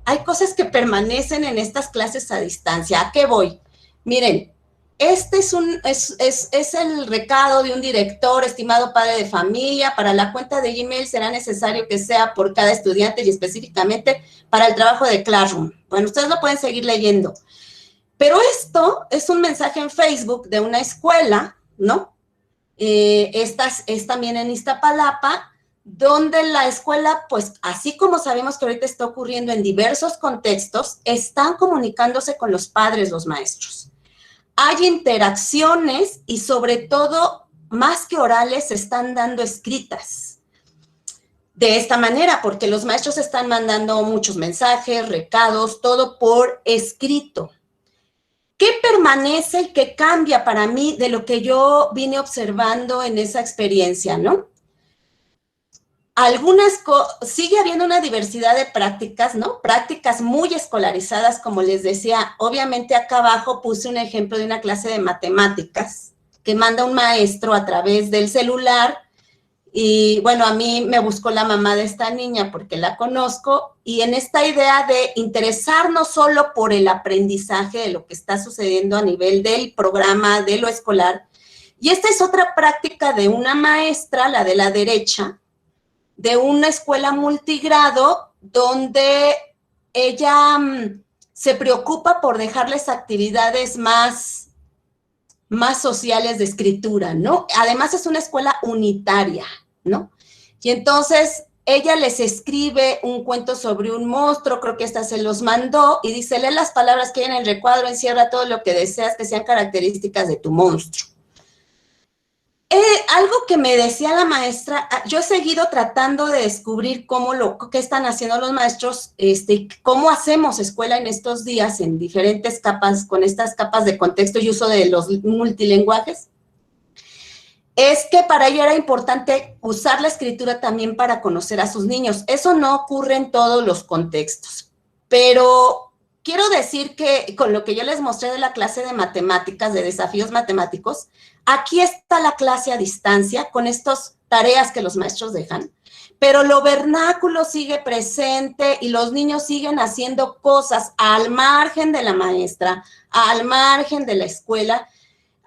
hay cosas que permanecen en estas clases a distancia. ¿A qué voy? Miren, este es el recado de un director, estimado padre de familia. Para la cuenta de Gmail será necesario que sea por cada estudiante y específicamente para el trabajo de Classroom. Bueno, ustedes lo pueden seguir leyendo. Pero esto es un mensaje en Facebook de una escuela, ¿no? Esta es también en Iztapalapa, donde la escuela, pues así como sabemos que ahorita está ocurriendo en diversos contextos, están comunicándose con los padres, los maestros. Hay interacciones y sobre todo, más que orales, se están dando escritas. De esta manera, porque los maestros están mandando muchos mensajes, recados, todo por escrito. ¿Qué permanece y qué cambia para mí de lo que yo vine observando en esa experiencia, no? Sigue habiendo una diversidad de prácticas, ¿no? Prácticas muy escolarizadas, como les decía. Obviamente acá abajo puse un ejemplo de una clase de matemáticas que manda un maestro a través del celular Y bueno, a mí me buscó la mamá de esta niña porque la conozco, y en esta idea de interesarnos solo por el aprendizaje de lo que está sucediendo a nivel del programa, de lo escolar. Y esta es otra práctica de una maestra, la de la derecha, de una escuela multigrado, donde ella se preocupa por dejarles actividades más sociales de escritura, ¿no? Además es una escuela unitaria, ¿no? Y entonces ella les escribe un cuento sobre un monstruo, creo que esta se los mandó, y dice, lee las palabras que hay en el recuadro, encierra todo lo que deseas que sean características de tu monstruo. Algo que me decía la maestra, yo he seguido tratando de descubrir qué están haciendo los maestros, cómo hacemos escuela en estos días en diferentes capas, con estas capas de contexto y uso de los multilenguajes. Es que para ella era importante usar la escritura también para conocer a sus niños. Eso no ocurre en todos los contextos, pero quiero decir que con lo que yo les mostré de la clase de matemáticas, de desafíos matemáticos, aquí está la clase a distancia con estas tareas que los maestros dejan, pero lo vernáculo sigue presente y los niños siguen haciendo cosas al margen de la maestra, al margen de la escuela.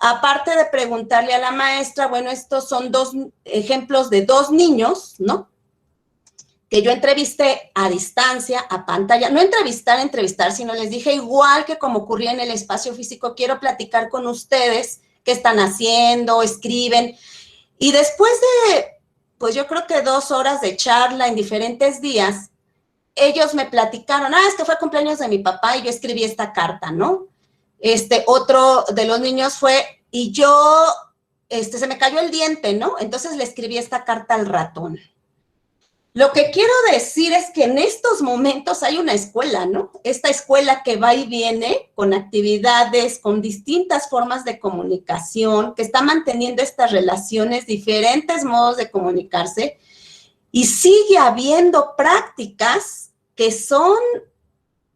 Aparte de preguntarle a la maestra, bueno, estos son dos ejemplos de dos niños, ¿no? Que yo entrevisté a distancia, a pantalla, no entrevistar, sino les dije, igual que como ocurría en el espacio físico, quiero platicar con ustedes, qué están haciendo, escriben, y después de, pues yo creo que 2 horas de charla en diferentes días, ellos me platicaron, es que fue cumpleaños de mi papá y yo escribí esta carta, ¿no? Otro de los niños fue, y yo, se me cayó el diente, ¿no? Entonces le escribí esta carta al ratón. Lo que quiero decir es que en estos momentos hay una escuela, ¿no? Esta escuela que va y viene con actividades, con distintas formas de comunicación, que está manteniendo estas relaciones, diferentes modos de comunicarse, y sigue habiendo prácticas que son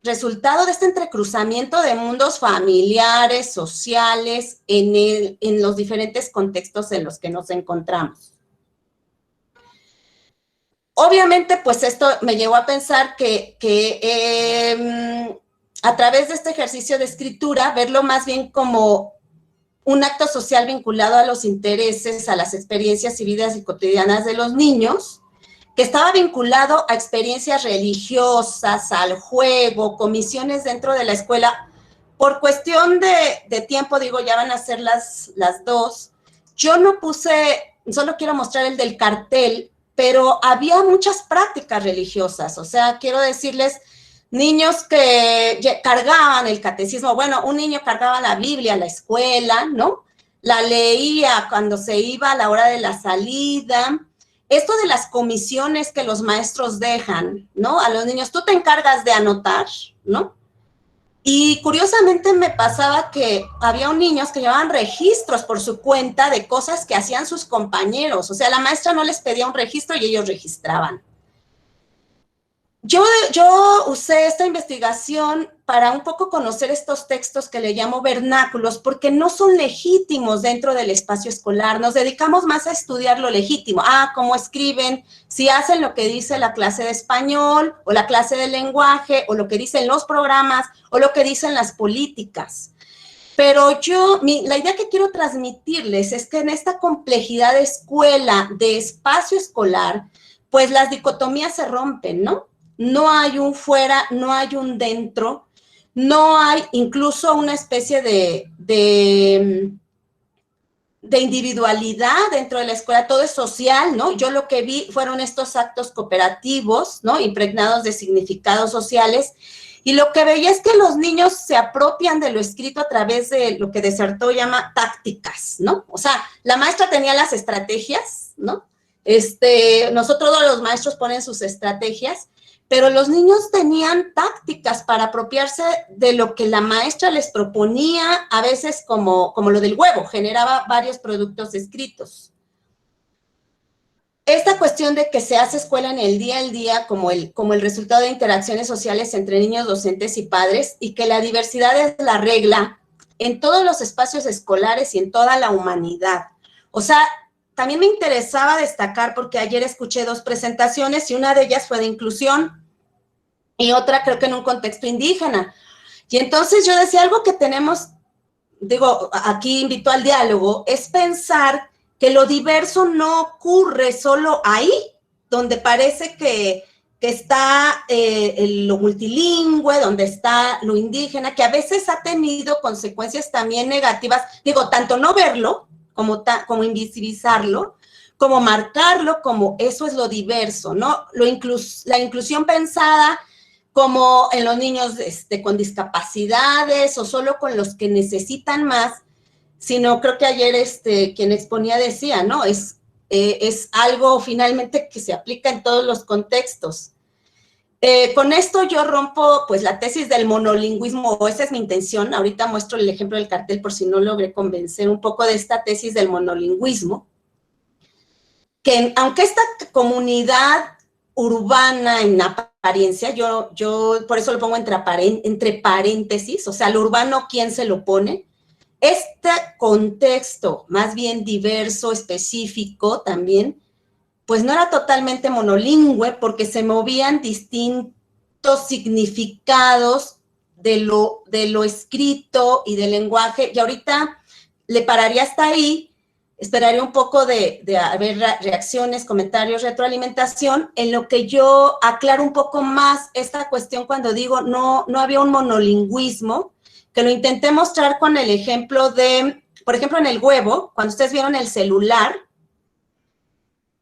resultado de este entrecruzamiento de mundos familiares, sociales, en los diferentes contextos en los que nos encontramos. Obviamente, pues esto me llevó a pensar que a través de este ejercicio de escritura, verlo más bien como un acto social vinculado a los intereses, a las experiencias y vidas y cotidianas de los niños, que estaba vinculado a experiencias religiosas, al juego, comisiones dentro de la escuela. Por cuestión de tiempo, digo, ya van a ser las 2. Yo no puse, solo quiero mostrar el del cartel, pero había muchas prácticas religiosas. O sea, quiero decirles, niños que cargaban el catecismo. Bueno, un niño cargaba la Biblia a la escuela, ¿no? La leía cuando se iba a la hora de la salida. Esto de las comisiones que los maestros dejan, ¿no? A los niños, tú te encargas de anotar, ¿no? Y curiosamente me pasaba que había niños que llevaban registros por su cuenta de cosas que hacían sus compañeros. O sea, la maestra no les pedía un registro y ellos registraban. Yo usé esta investigación para un poco conocer estos textos que le llamo vernáculos, porque no son legítimos dentro del espacio escolar. Nos dedicamos más a estudiar lo legítimo. Cómo escriben, si hacen lo que dice la clase de español, o la clase de lenguaje, o lo que dicen los programas, o lo que dicen las políticas. Pero la idea que quiero transmitirles es que en esta complejidad de escuela, de espacio escolar, pues las dicotomías se rompen, ¿no? No hay un fuera, no hay un dentro, no hay incluso una especie de individualidad dentro de la escuela, todo es social, ¿no? Yo lo que vi fueron estos actos cooperativos, ¿no? Impregnados de significados sociales, y lo que veía es que los niños se apropian de lo escrito a través de lo que Desartó llama tácticas, ¿no? O sea, la maestra tenía las estrategias, ¿no? Nosotros todos los maestros ponen sus estrategias, pero los niños tenían tácticas para apropiarse de lo que la maestra les proponía, a veces como lo del huevo, generaba varios productos escritos. Esta cuestión de que se hace escuela en el día al día como el resultado de interacciones sociales entre niños, docentes y padres, y que la diversidad es la regla en todos los espacios escolares y en toda la humanidad. O sea, también me interesaba destacar, porque ayer escuché 2 presentaciones y una de ellas fue de inclusión y otra creo que en un contexto indígena. Y entonces yo decía, algo que tenemos, digo, aquí invito al diálogo, es pensar que lo diverso no ocurre solo ahí, donde parece que está lo multilingüe, donde está lo indígena, que a veces ha tenido consecuencias también negativas, digo, tanto no verlo, como invisibilizarlo, como marcarlo, como eso es lo diverso, ¿no? La inclusión pensada como en los niños con discapacidades o solo con los que necesitan más, sino creo que ayer quien exponía decía, ¿no? Es algo finalmente que se aplica en todos los contextos. Con esto yo rompo pues la tesis del monolingüismo, o esa es mi intención. Ahorita muestro el ejemplo del cartel por si no logré convencer un poco de esta tesis del monolingüismo, que aunque esta comunidad urbana en apariencia, yo por eso lo pongo entre paréntesis, o sea, lo urbano, ¿quién se lo pone? Este contexto más bien diverso, específico también, pues no era totalmente monolingüe porque se movían distintos significados de lo escrito y del lenguaje, y ahorita le pararía hasta ahí, esperaría un poco de haber reacciones, comentarios, retroalimentación, en lo que yo aclaro un poco más esta cuestión cuando digo no había un monolingüismo, que lo intenté mostrar con el ejemplo de, por ejemplo, en el huevo, cuando ustedes vieron el celular,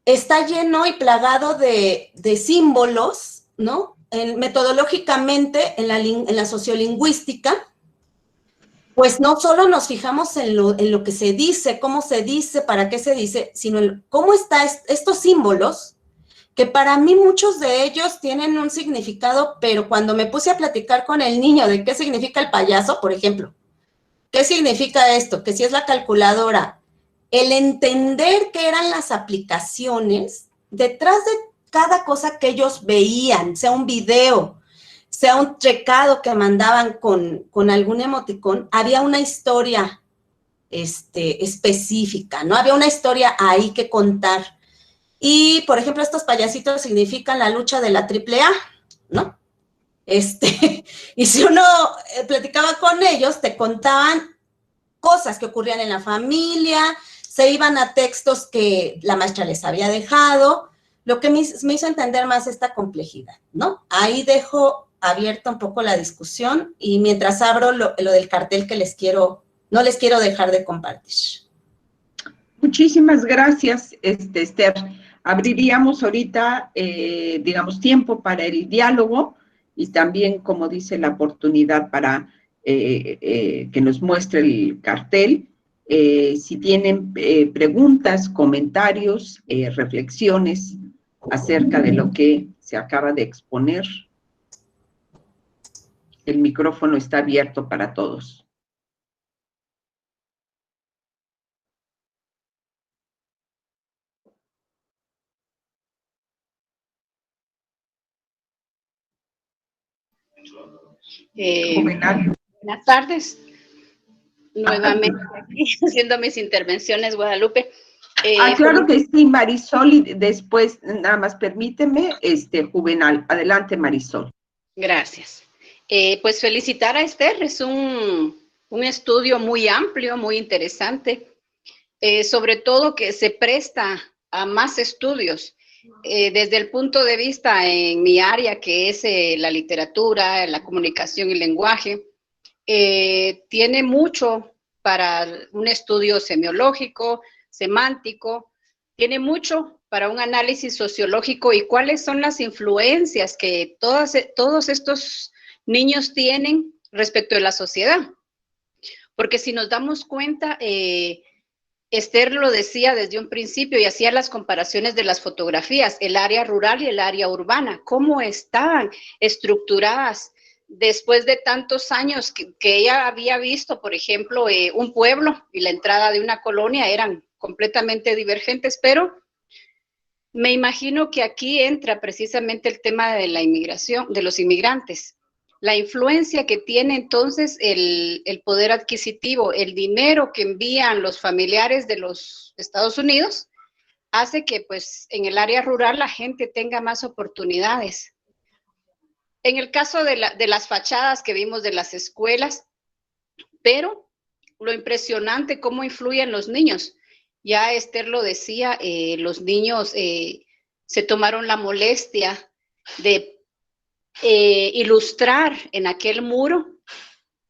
está lleno y plagado de símbolos, ¿no? Metodológicamente, en la sociolingüística, pues no solo nos fijamos en lo que se dice, cómo se dice, para qué se dice, sino en cómo están estos símbolos, que para mí muchos de ellos tienen un significado, pero cuando me puse a platicar con el niño de qué significa el payaso, por ejemplo, ¿qué significa esto? Que si es la calculadora, el entender qué eran las aplicaciones, detrás de cada cosa que ellos veían, sea un video, sea un recado que mandaban con algún emoticón, había una historia específica, ¿no? Había una historia ahí que contar. Y, por ejemplo, estos payasitos significan la lucha de la AAA, ¿no? Y si uno platicaba con ellos, te contaban cosas que ocurrían en la familia, se iban a textos que la maestra les había dejado, lo que me hizo entender más esta complejidad, ¿no? Ahí dejo abierta un poco la discusión y mientras abro lo del cartel que no les quiero dejar de compartir. Muchísimas gracias, Esther. Abriríamos ahorita, digamos, tiempo para el diálogo y también, como dice, la oportunidad para que nos muestre el cartel. Si tienen preguntas, comentarios, reflexiones acerca de lo que se acaba de exponer, el micrófono está abierto para todos. Buenas tardes. Nuevamente aquí haciendo mis intervenciones, Guadalupe. Claro que sí, Marisol, y después nada más permíteme, Juvenal. Adelante, Marisol. Gracias. Pues felicitar a Esther, es un estudio muy amplio, muy interesante, sobre todo que se presta a más estudios. Desde el punto de vista en mi área, que es la literatura, la comunicación y lenguaje, tiene mucho para un estudio semiológico, semántico, tiene mucho para un análisis sociológico y cuáles son las influencias que todos estos niños tienen respecto de la sociedad. Porque si nos damos cuenta, Esther lo decía desde un principio y hacía las comparaciones de las fotografías, el área rural y el área urbana, cómo estaban estructuradas después de tantos años que ella había visto, por ejemplo, un pueblo y la entrada de una colonia eran completamente divergentes, pero me imagino que aquí entra precisamente el tema de la inmigración, de los inmigrantes. La influencia que tiene entonces el poder adquisitivo, el dinero que envían los familiares de los Estados Unidos hace que pues en el área rural la gente tenga más oportunidades. En el caso de las fachadas que vimos de las escuelas, pero lo impresionante cómo influyen los niños. Ya Esther lo decía, los niños se tomaron la molestia de ilustrar en aquel muro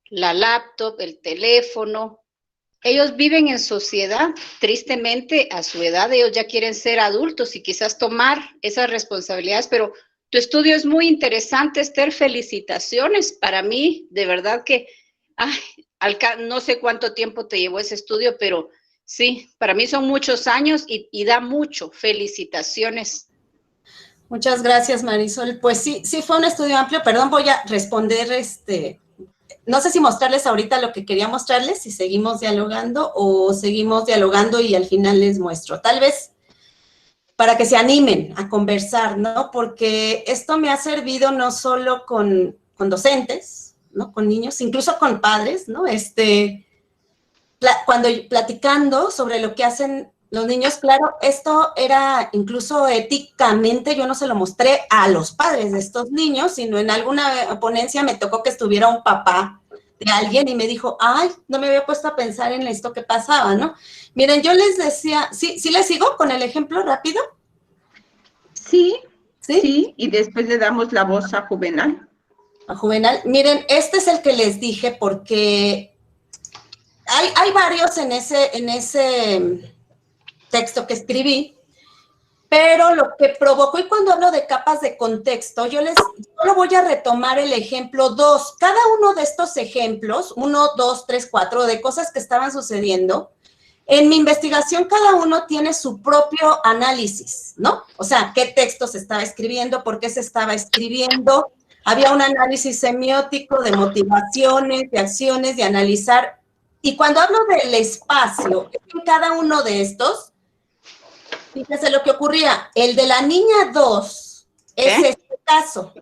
la laptop, el teléfono. Ellos viven en sociedad, tristemente a su edad ellos ya quieren ser adultos y quizás tomar esas responsabilidades, pero tu estudio es muy interesante, Esther, felicitaciones. Para mí, de verdad que, no sé cuánto tiempo te llevó ese estudio, pero sí, para mí son muchos años y da mucho. Felicitaciones. Muchas gracias, Marisol. Pues sí, sí fue un estudio amplio. Perdón, voy a responder, no sé si mostrarles ahorita lo que quería mostrarles, si seguimos dialogando o seguimos dialogando y al final les muestro. Tal vez para que se animen a conversar, ¿no? Porque esto me ha servido no solo con docentes, ¿no? Con niños, incluso con padres, ¿no? Cuando platicando sobre lo que hacen los niños, claro, esto era incluso éticamente, yo no se lo mostré a los padres de estos niños, sino en alguna ponencia me tocó que estuviera un papá de alguien y me dijo, ay, no me había puesto a pensar en esto que pasaba, ¿no? Miren, yo les decía, ¿sí les sigo con el ejemplo rápido? Sí, ¿Sí? sí, y después le damos la voz a Juvenal. A Juvenal. Miren, este es el que les dije porque hay varios en ese texto que escribí, pero lo que provocó, y cuando hablo de capas de contexto, yo lo voy a retomar el ejemplo 2. Cada uno de estos ejemplos, 1, 2, 3, 4, de cosas que estaban sucediendo, en mi investigación cada uno tiene su propio análisis, ¿no? O sea, qué texto se estaba escribiendo, por qué se estaba escribiendo. Había un análisis semiótico de motivaciones, de acciones, de analizar. Y cuando hablo del espacio, en cada uno de estos, fíjese lo que ocurría. El de la niña 2 es este caso.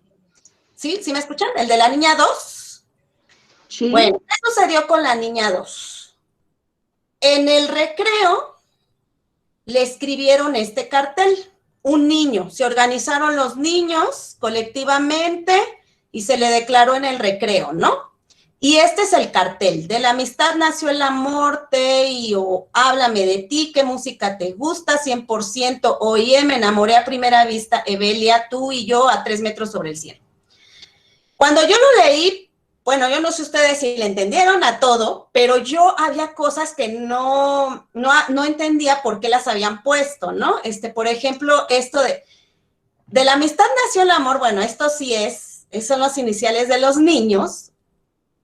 ¿Sí? ¿Sí me escuchan? El de la niña 2. Sí. Bueno, ¿qué sucedió con la niña 2? En el recreo le escribieron este cartel. Un niño. Se organizaron los niños colectivamente y se le declaró en el recreo, ¿no? Y este es el cartel. De la amistad nació el amor, háblame de ti, qué música te gusta, 100% oye, me enamoré a primera vista, Evelia, tú y yo a 3 metros sobre el cielo. Cuando yo lo leí, bueno, yo no sé ustedes si le entendieron a todo, pero yo había cosas que no entendía por qué las habían puesto, ¿no? Por ejemplo, esto de la amistad nació el amor, bueno, esto sí son los iniciales de los niños.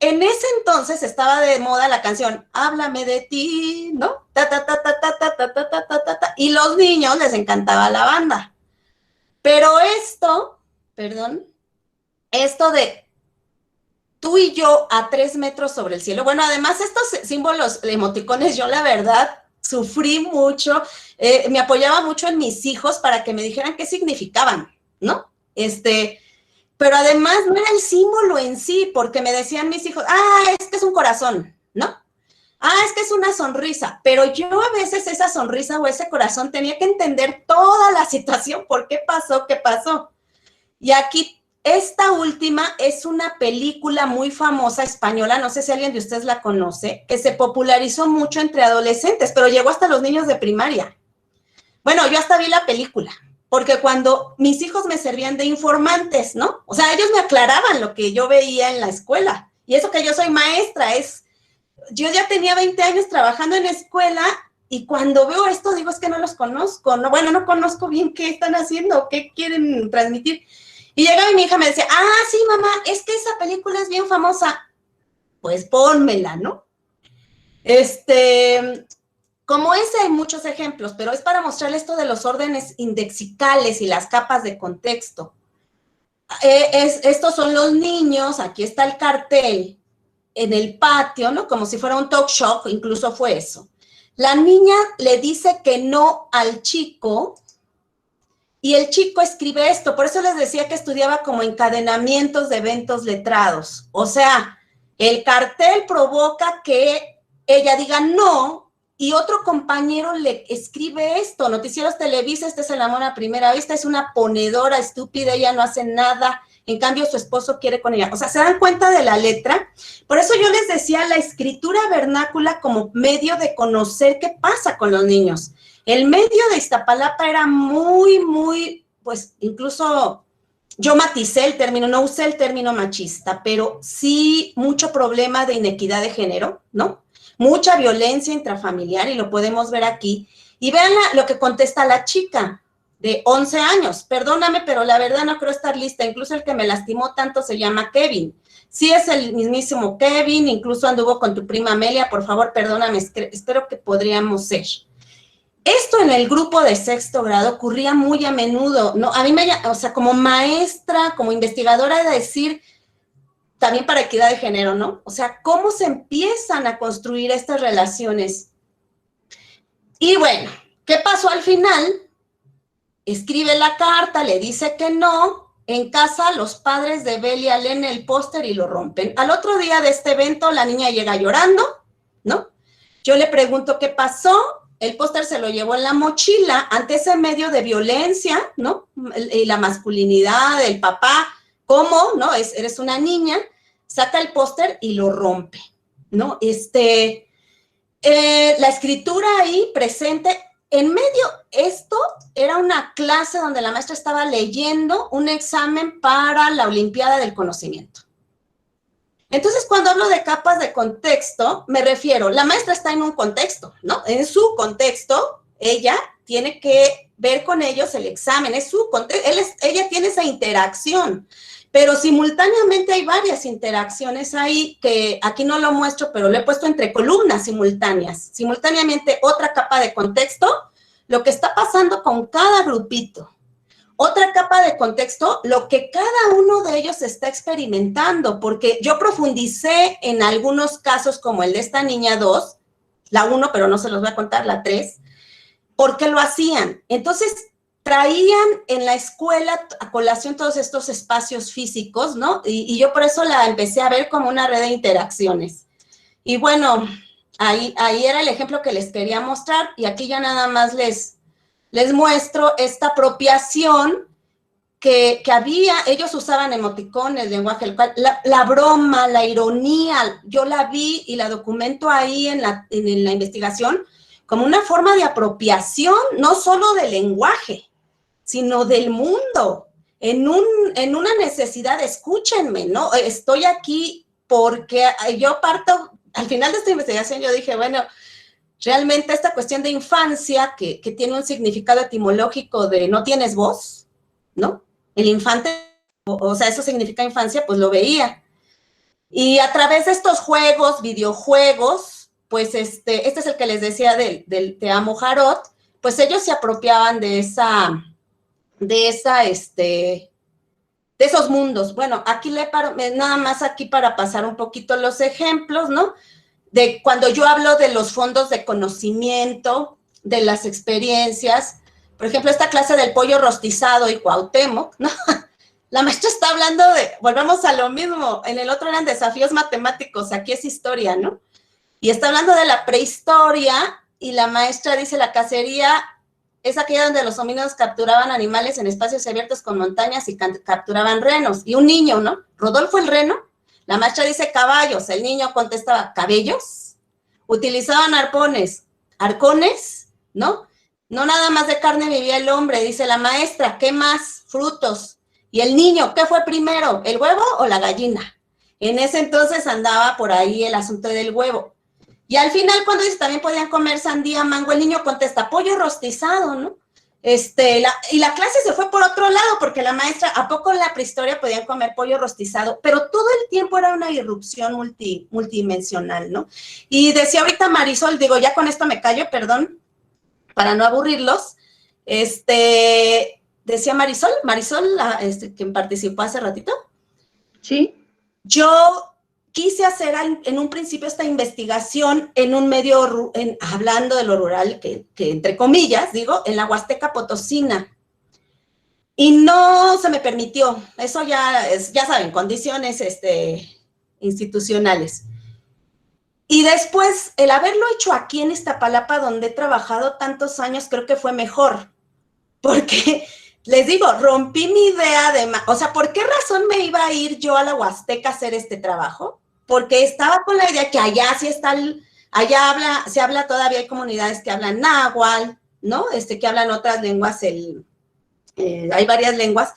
En ese entonces estaba de moda la canción Háblame de ti, ¿no? Y los niños les encantaba la banda. Pero esto de tú y yo a 3 metros sobre el cielo, bueno, además estos símbolos emoticones, yo la verdad sufrí mucho, me apoyaba mucho en mis hijos para que me dijeran qué significaban, ¿no? Pero además no era el símbolo en sí, porque me decían mis hijos, es que es un corazón, ¿no? Es que es una sonrisa, pero yo a veces esa sonrisa o ese corazón tenía que entender toda la situación, por qué pasó. Y aquí, esta última es una película muy famosa española, no sé si alguien de ustedes la conoce, que se popularizó mucho entre adolescentes, pero llegó hasta los niños de primaria. Bueno, yo hasta vi la película. Porque cuando mis hijos me servían de informantes, ¿no? O sea, ellos me aclaraban lo que yo veía en la escuela. Y eso que yo soy maestra, yo ya tenía 20 años trabajando en escuela y cuando veo esto digo, es que no los conozco. No conozco bien qué están haciendo, qué quieren transmitir. Y llegaba mi hija y me decía, sí, mamá, es que esa película es bien famosa. Pues pónmela, ¿no? Como ese hay muchos ejemplos, pero es para mostrarles esto de los órdenes indexicales y las capas de contexto. Estos son los niños, aquí está el cartel, en el patio, ¿no? Como si fuera un talk show, incluso fue eso. La niña le dice que no al chico y el chico escribe esto, por eso les decía que estudiaba como encadenamientos de eventos letrados. O sea, el cartel provoca que ella diga no, y otro compañero le escribe esto, Noticieros Televisa, este es el amor a primera vista, es una ponedora estúpida, ella no hace nada, en cambio su esposo quiere con ella. O sea, ¿se dan cuenta de la letra? Por eso yo les decía la escritura vernácula como medio de conocer qué pasa con los niños. El medio de Iztapalapa era muy, pues incluso yo maticé el término, no usé el término machista, pero sí mucho problema de inequidad de género, ¿no? Mucha violencia intrafamiliar, y lo podemos ver aquí. Y vean lo que contesta la chica de 11 años. Perdóname, pero la verdad no creo estar lista. Incluso el que me lastimó tanto se llama Kevin. Sí es el mismísimo Kevin, incluso anduvo con tu prima Amelia. Por favor, perdóname, espero que podríamos ser. Esto en el grupo de sexto grado ocurría muy a menudo, ¿no? A mí o sea, como maestra, como investigadora, de decir, también para equidad de género, ¿no? O sea, cómo se empiezan a construir estas relaciones. Y bueno, ¿qué pasó al final? Escribe la carta, le dice que no. En casa, los padres de Belia leen el póster y lo rompen. Al otro día de este evento, la niña llega llorando, ¿no? Yo le pregunto qué pasó. El póster se lo llevó en la mochila ante ese medio de violencia, ¿no? Y la masculinidad del papá, ¿cómo? ¿No? Eres una niña, saca el póster y lo rompe, ¿no? La escritura ahí presente, en medio, esto era una clase donde la maestra estaba leyendo un examen para la Olimpiada del Conocimiento. Entonces, cuando hablo de capas de contexto, me refiero, la maestra está en un contexto, ¿no? En su contexto, ella tiene que ver con ellos el examen, es su contexto, ella tiene esa interacción, pero simultáneamente hay varias interacciones ahí que aquí no lo muestro, pero lo he puesto entre columnas simultáneas. Simultáneamente, otra capa de contexto, lo que está pasando con cada grupito. Otra capa de contexto, lo que cada uno de ellos está experimentando, porque yo profundicé en algunos casos como el de esta niña 2, la 1, pero no se los voy a contar, la 3, ¿por qué lo hacían? Entonces, traían en la escuela a colación todos estos espacios físicos, ¿no? Y yo por eso la empecé a ver como una red de interacciones. Y bueno, ahí era el ejemplo que les quería mostrar, y aquí ya nada más les muestro esta apropiación que había. Ellos usaban emoticones, lenguaje, el cual, la broma, la ironía, yo la vi y la documento ahí en la investigación como una forma de apropiación, no solo del lenguaje, sino del mundo, en una necesidad, escúchenme, ¿no? Estoy aquí porque yo parto, al final de esta investigación yo dije, bueno, realmente esta cuestión de infancia, que tiene un significado etimológico de no tienes voz, ¿no? El infante, o sea, eso significa infancia, pues lo veía. Y a través de estos juegos, videojuegos, pues este es el que les decía del Te Amo Jarot, pues ellos se apropiaban de esos mundos. Bueno, aquí le paro, nada más aquí para pasar un poquito los ejemplos, ¿no? De cuando yo hablo de los fondos de conocimiento, de las experiencias, por ejemplo, esta clase del pollo rostizado y Cuauhtémoc, ¿no? La maestra está hablando volvemos a lo mismo, en el otro eran desafíos matemáticos, aquí es historia, ¿no? Y está hablando de la prehistoria, y la maestra dice, la cacería es aquella donde los homínidos capturaban animales en espacios abiertos con montañas y capturaban renos. Y un niño, ¿no? Rodolfo el reno. La maestra dice caballos, el niño contestaba cabellos. Utilizaban arpones, arcones, ¿no? No nada más de carne vivía el hombre, dice la maestra, ¿qué más? Frutos. Y el niño, ¿qué fue primero? ¿El huevo o la gallina? En ese entonces andaba por ahí el asunto del huevo. Y al final, cuando dice también podían comer sandía, mango, el niño contesta pollo rostizado, ¿no? Y la clase se fue por otro lado, porque la maestra, ¿a poco en la prehistoria podían comer pollo rostizado? Pero todo el tiempo era una irrupción multidimensional, ¿no? Y decía ahorita Marisol, digo, ya con esto me callo, perdón, para no aburrirlos, decía Marisol, que participó hace ratito. Sí. Yo quise hacer en un principio esta investigación en un medio, hablando de lo rural, que entre comillas, digo, en la Huasteca Potosina. Y no se me permitió. Eso ya saben, condiciones institucionales. Y después, el haberlo hecho aquí en Iztapalapa, donde he trabajado tantos años, creo que fue mejor. Porque, les digo, rompí mi idea de... O sea, ¿por qué razón me iba a ir yo a la Huasteca a hacer este trabajo? Porque estaba con la idea que allá sí está... Allá se habla todavía, hay comunidades que hablan náhuatl, ¿no? Que hablan otras lenguas, hay varias lenguas.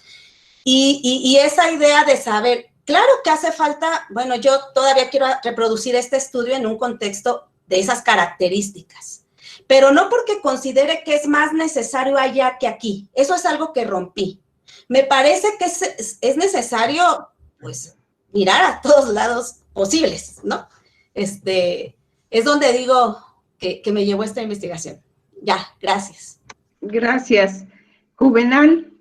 Y esa idea de saber... Claro que hace falta, bueno, yo todavía quiero reproducir este estudio en un contexto de esas características, pero no porque considere que es más necesario allá que aquí. Eso es algo que rompí. Me parece que es necesario, pues, mirar a todos lados posibles, ¿no? Es donde digo que me llevó esta investigación. Ya, gracias. Gracias. Juvenal.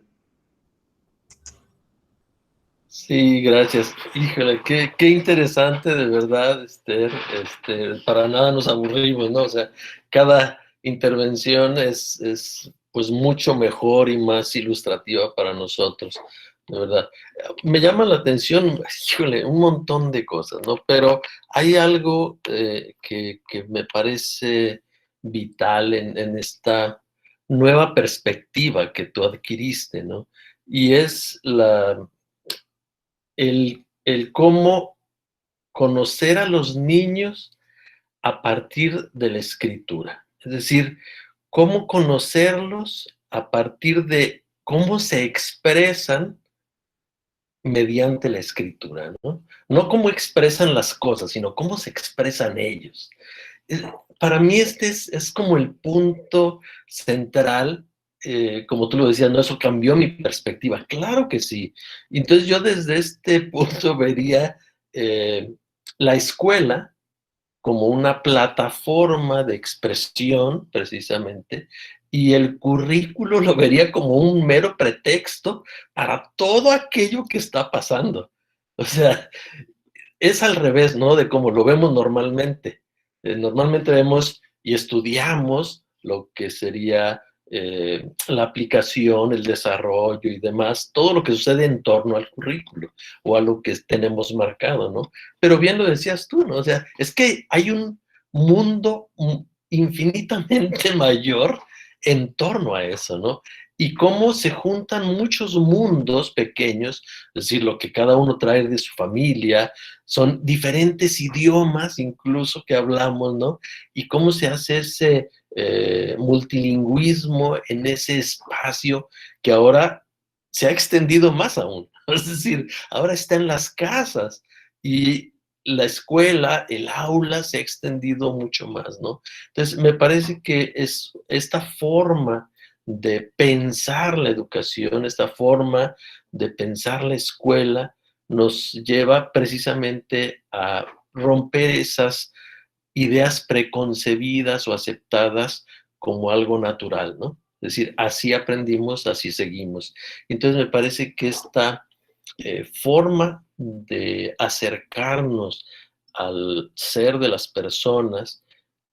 Sí, gracias. Híjole, qué interesante, de verdad, Esther. Para nada nos aburrimos, ¿no? O sea, cada intervención es pues mucho mejor y más ilustrativa para nosotros, de verdad. Me llama la atención, híjole, un montón de cosas, ¿no? Pero hay algo que me parece vital en esta nueva perspectiva que tú adquiriste, ¿no? Y es el cómo conocer a los niños a partir de la escritura. Es decir, cómo conocerlos a partir de cómo se expresan mediante la escritura, ¿no? No cómo expresan las cosas, sino cómo se expresan ellos. Para mí este es como el punto central, como tú lo decías, ¿no? Eso cambió mi perspectiva. Claro que sí. Entonces yo desde este punto vería la escuela como una plataforma de expresión, precisamente, y el currículo lo vería como un mero pretexto para todo aquello que está pasando. O sea, es al revés, ¿no? De como lo vemos normalmente. Normalmente vemos y estudiamos lo que sería la aplicación, el desarrollo y demás, todo lo que sucede en torno al currículo o a lo que tenemos marcado, ¿no? Pero bien lo decías tú, ¿no? O sea, es que hay un mundo infinitamente mayor en torno a eso, ¿no? Y cómo se juntan muchos mundos pequeños, es decir, lo que cada uno trae de su familia, son diferentes idiomas incluso que hablamos, ¿no? Y cómo se hace ese multilingüismo en ese espacio que ahora se ha extendido más aún. Es decir, ahora está en las casas y la escuela, el aula se ha extendido mucho más, ¿no? Entonces, me parece que es esta forma de pensar la educación, esta forma de pensar la escuela, nos lleva precisamente a romper esas ideas preconcebidas o aceptadas como algo natural, ¿no? Es decir, así aprendimos, así seguimos. Entonces me parece que esta forma de acercarnos al ser de las personas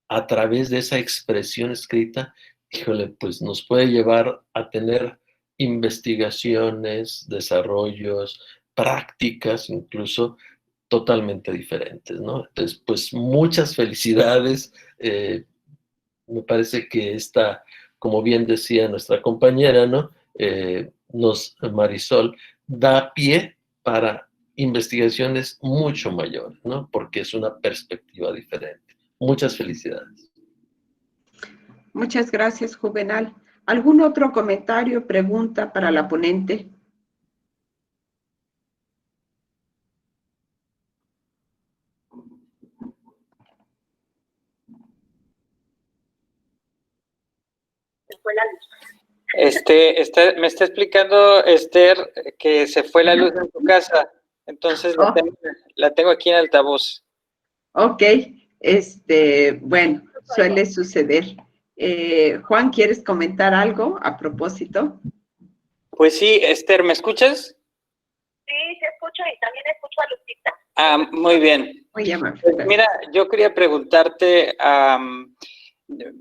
a través de esa expresión escrita, híjole, pues nos puede llevar a tener investigaciones, desarrollos, prácticas incluso totalmente diferentes, ¿no? Entonces, pues muchas felicidades. Me parece que esta, como bien decía nuestra compañera, ¿no? Marisol, da pie para investigaciones mucho mayores, ¿no? Porque es una perspectiva diferente. Muchas felicidades. Muchas gracias, Juvenal. ¿Algún otro comentario, pregunta para la ponente? Me está explicando Esther que se fue la luz en su casa, entonces la tengo aquí en altavoz. Ok, bueno, suele suceder. Juan, ¿quieres comentar algo a propósito? Pues sí, Esther, ¿me escuchas? Sí, se escucho y también escucho a Lupita. Ah, muy bien. Muy amable. Pues mira, yo quería preguntarte,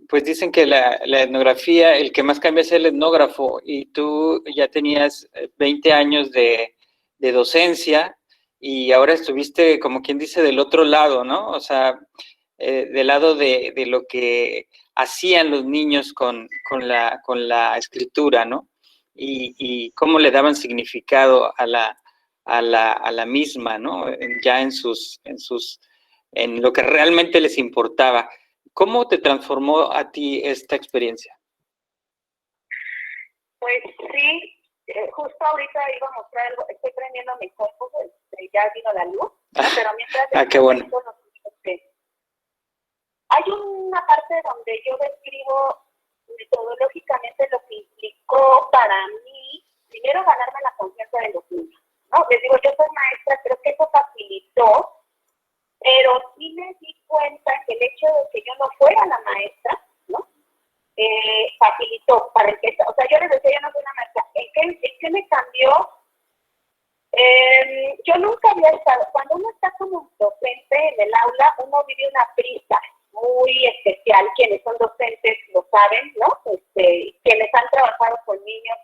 pues dicen que la etnografía, el que más cambia es el etnógrafo, y tú ya tenías 20 años de docencia y ahora estuviste, como quien dice, del otro lado, ¿no? O sea, del lado de lo que hacían los niños con la escritura, ¿no? Y cómo le daban significado a la misma, ¿no? Ya en lo que realmente les importaba. ¿Cómo te transformó a ti esta experiencia? Pues sí, justo ahorita iba a mostrar algo, estoy prendiendo mi compu, ya vino la luz, ¿no? Pero mientras... qué bueno. Hay una parte donde yo describo metodológicamente lo que implicó para mí, primero ganarme la confianza de los niños, ¿no? Les digo, yo soy maestra, creo que eso facilitó, pero sí me di cuenta que el hecho de que yo no fuera la maestra, ¿no? Facilitó para empezar. O sea, yo les decía, yo no soy una maestra. ¿En qué me cambió? Yo nunca había estado, cuando uno está como docente en el aula, uno vive una prisa muy especial. Quienes son docentes lo saben, ¿no? Quienes han trabajado con niños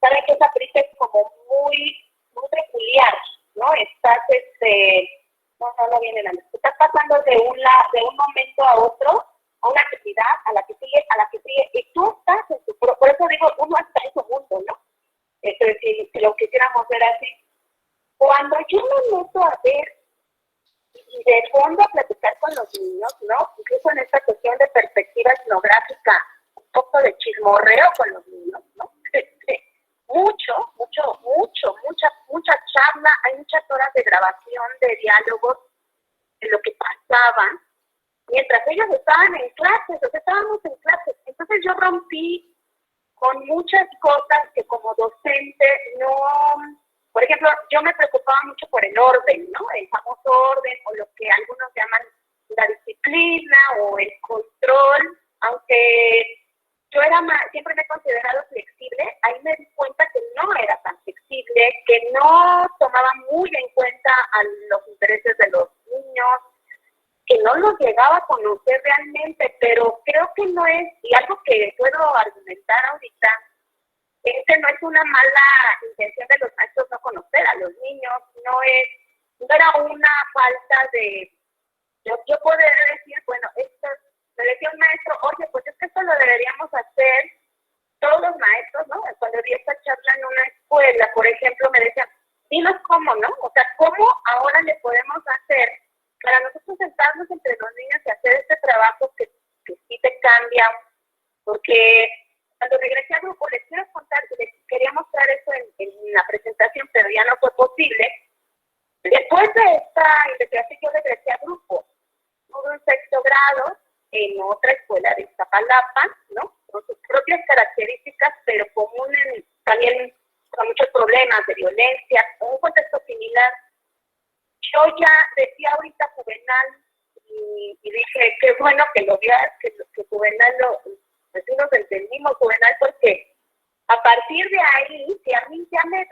saben que esa prisa es como muy peculiar, ¿no? Estás, no viene la luz. Estás pasando de un momento a otro, a una actividad, a la que sigue, y tú estás en tu por eso digo, uno está en su mundo, ¿no? Si lo quisiéramos ver así. Cuando yo me meto a ver y de fondo a platicar con los niños, ¿no? Incluso en esta cuestión de perspectiva etnográfica, un poco de chismorreo con los niños, ¿no? Mucha charla, hay muchas horas de grabación, de diálogos, de lo que pasaba, mientras ellos estaban en clases, o sea, estábamos en clases. Entonces yo rompí con muchas cosas que como docente no... Por ejemplo, yo me preocupaba mucho por el orden, ¿no? El famoso orden, o lo que algunos llaman la disciplina, o el control, aunque yo siempre me he considerado flexible, ahí me di cuenta que no era tan flexible, que no tomaba muy en cuenta a los intereses de los niños, que no los llegaba a conocer realmente, pero creo que no es, y algo que puedo argumentar ahorita, es que no es una mala intención de los maestros no conocer a los niños, no era una falta de, yo podría decir, bueno, esto, me decía un maestro, oye, pues es que esto lo deberíamos hacer todos los maestros, ¿no? Cuando di esta charla en una escuela, por ejemplo, me decían, dinos cómo, ¿no? O sea, ¿cómo ahora le podemos hacer para nosotros sentarnos entre los niños y hacer este trabajo que sí te cambia? Porque cuando regresé al grupo, les quiero contar, les quería mostrar eso en la presentación, pero ya no fue posible. Después de esta investigación, yo regresé al grupo. Tuve un sexto grado en otra escuela de Iztapalapa, ¿no? Con sus propias características, pero también con muchos problemas de violencia, con un contexto similar. Yo ya decía ahorita Juvenal, y dije, qué bueno que lo vea, que Juvenal pues sí nos entendimos, Juvenal, porque a partir de ahí, si a mí ya me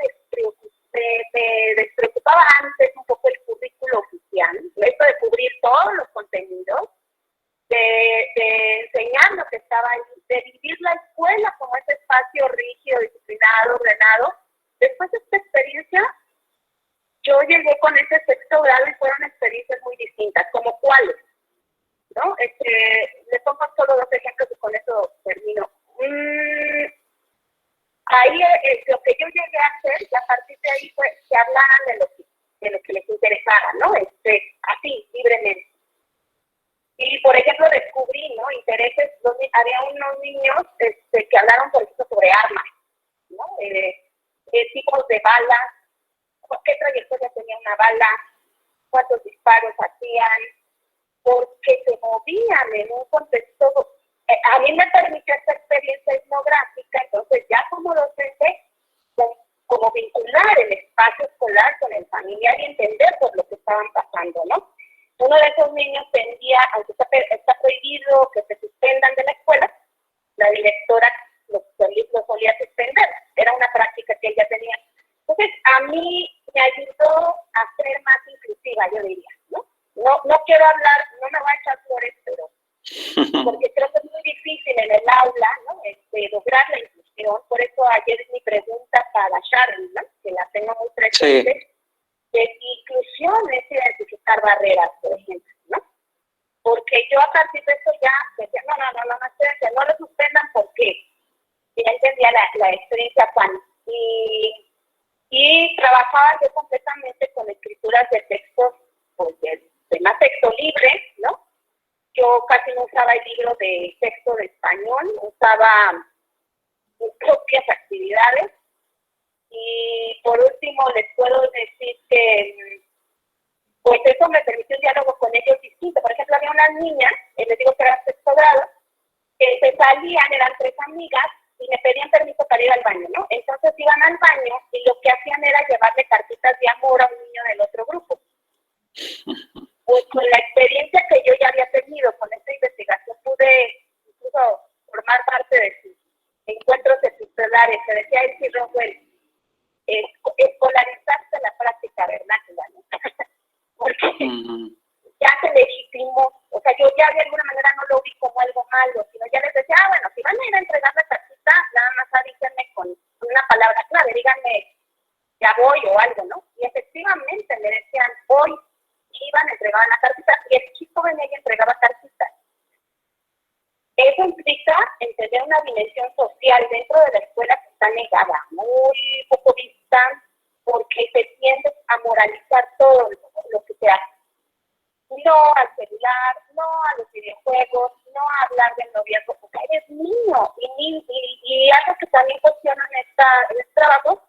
despreocupaba antes un poco el currículo oficial, esto de cubrir todos los contenidos, de enseñar lo que estaba ahí, de vivir la escuela como ese espacio rígido, disciplinado, ordenado. Después de esta experiencia, yo llegué con ese sexto grado y fueron experiencias muy distintas, como cuáles, ¿no? Les pongo solo dos ejemplos y con eso termino. Ahí lo que yo llegué a hacer, y a partir de ahí fue que hablaran de lo que les interesara, ¿no? Así, libremente. Y, por ejemplo, descubrí, ¿no? Intereses, había unos niños que hablaron, por ejemplo, sobre armas, ¿no? Tipos de balas, qué trayectoria tenía una bala, cuántos disparos hacían, porque se movían en un contexto. A mí me permitió esta experiencia etnográfica, entonces ya como docente, como vincular el espacio escolar con el familiar y entender por lo que estaban pasando, ¿no? Uno de esos niños tendía, aunque está prohibido que se suspendan de la escuela, la directora lo solía suspender, era una práctica que ella tenía. Entonces, a mí me ayudó a ser más inclusiva, yo diría, ¿no? No quiero hablar, no me voy a echar flores, pero porque creo que es muy difícil en el aula, ¿no? Lograr la inclusión. Por eso ayer mi pregunta para Sharon, ¿no? Que la tengo muy presente, sí. De inclusión es identificar barreras, por ejemplo, ¿no? porque yo a partir de eso ya decía, no lo suspendan porque ya entendía la experiencia Juan. Y trabajaba yo completamente con escrituras de textos, pues de más texto libre, ¿no? Yo casi no usaba el libro de texto de español, usaba mis propias actividades. Y por último les puedo decir que pues eso me permitió un diálogo con ellos distinto. Por ejemplo, había unas niñas, les digo que eran sexto grado, que se salían, eran 3 amigas, y me pedían permiso para ir al baño, ¿no? Entonces iban al baño y lo que hacían era llevarle cartitas de amor a un niño del otro grupo. Pues con la experiencia que yo ya había tenido con esta investigación, pude incluso formar parte de sus encuentros epistolares. Se decía Elsie Rowell, escolarizarse la práctica vernácula, ¿no? Porque ya se legitimó, o sea, yo ya de alguna manera no lo vi como algo malo, sino ya les decía, bueno, si van a ir a entregar la tarjeta, nada más avísenme con una palabra clave, díganme, ya voy o algo, ¿no? Y efectivamente me decían, voy, iban a entregar la tarjeta, y el chico venía y entregaba tarjetas. Eso implica entender una dimensión social dentro de la escuela que está negada, muy poco vista, porque se tiende a moralizar todo lo que se hace. No al celular, no a los videojuegos, no a hablar del noviazgo, porque eres niño. Y algo que también cuestionan en este trabajo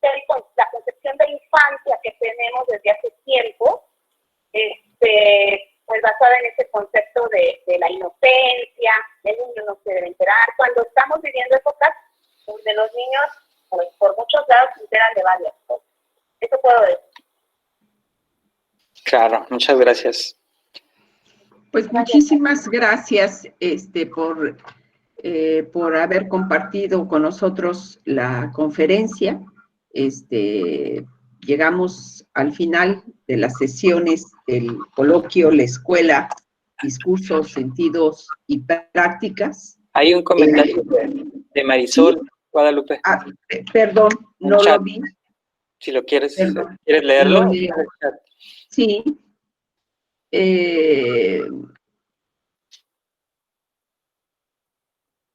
es la concepción de infancia que tenemos desde hace tiempo, pues basada en ese concepto de la inocencia, el niño no se debe enterar, cuando estamos viviendo épocas donde los niños, pues por muchos lados, se enteran de varias cosas. Eso puedo decir. Claro, muchas gracias. Pues muchísimas gracias por haber compartido con nosotros la conferencia. Llegamos al final de las sesiones del coloquio La Escuela, Discursos, Sentidos y Prácticas. Hay un comentario de Marisol, ¿sí? Guadalupe. Perdón, no lo vi. Si lo quieres, Perdón. ¿quieres leerlo? Sí.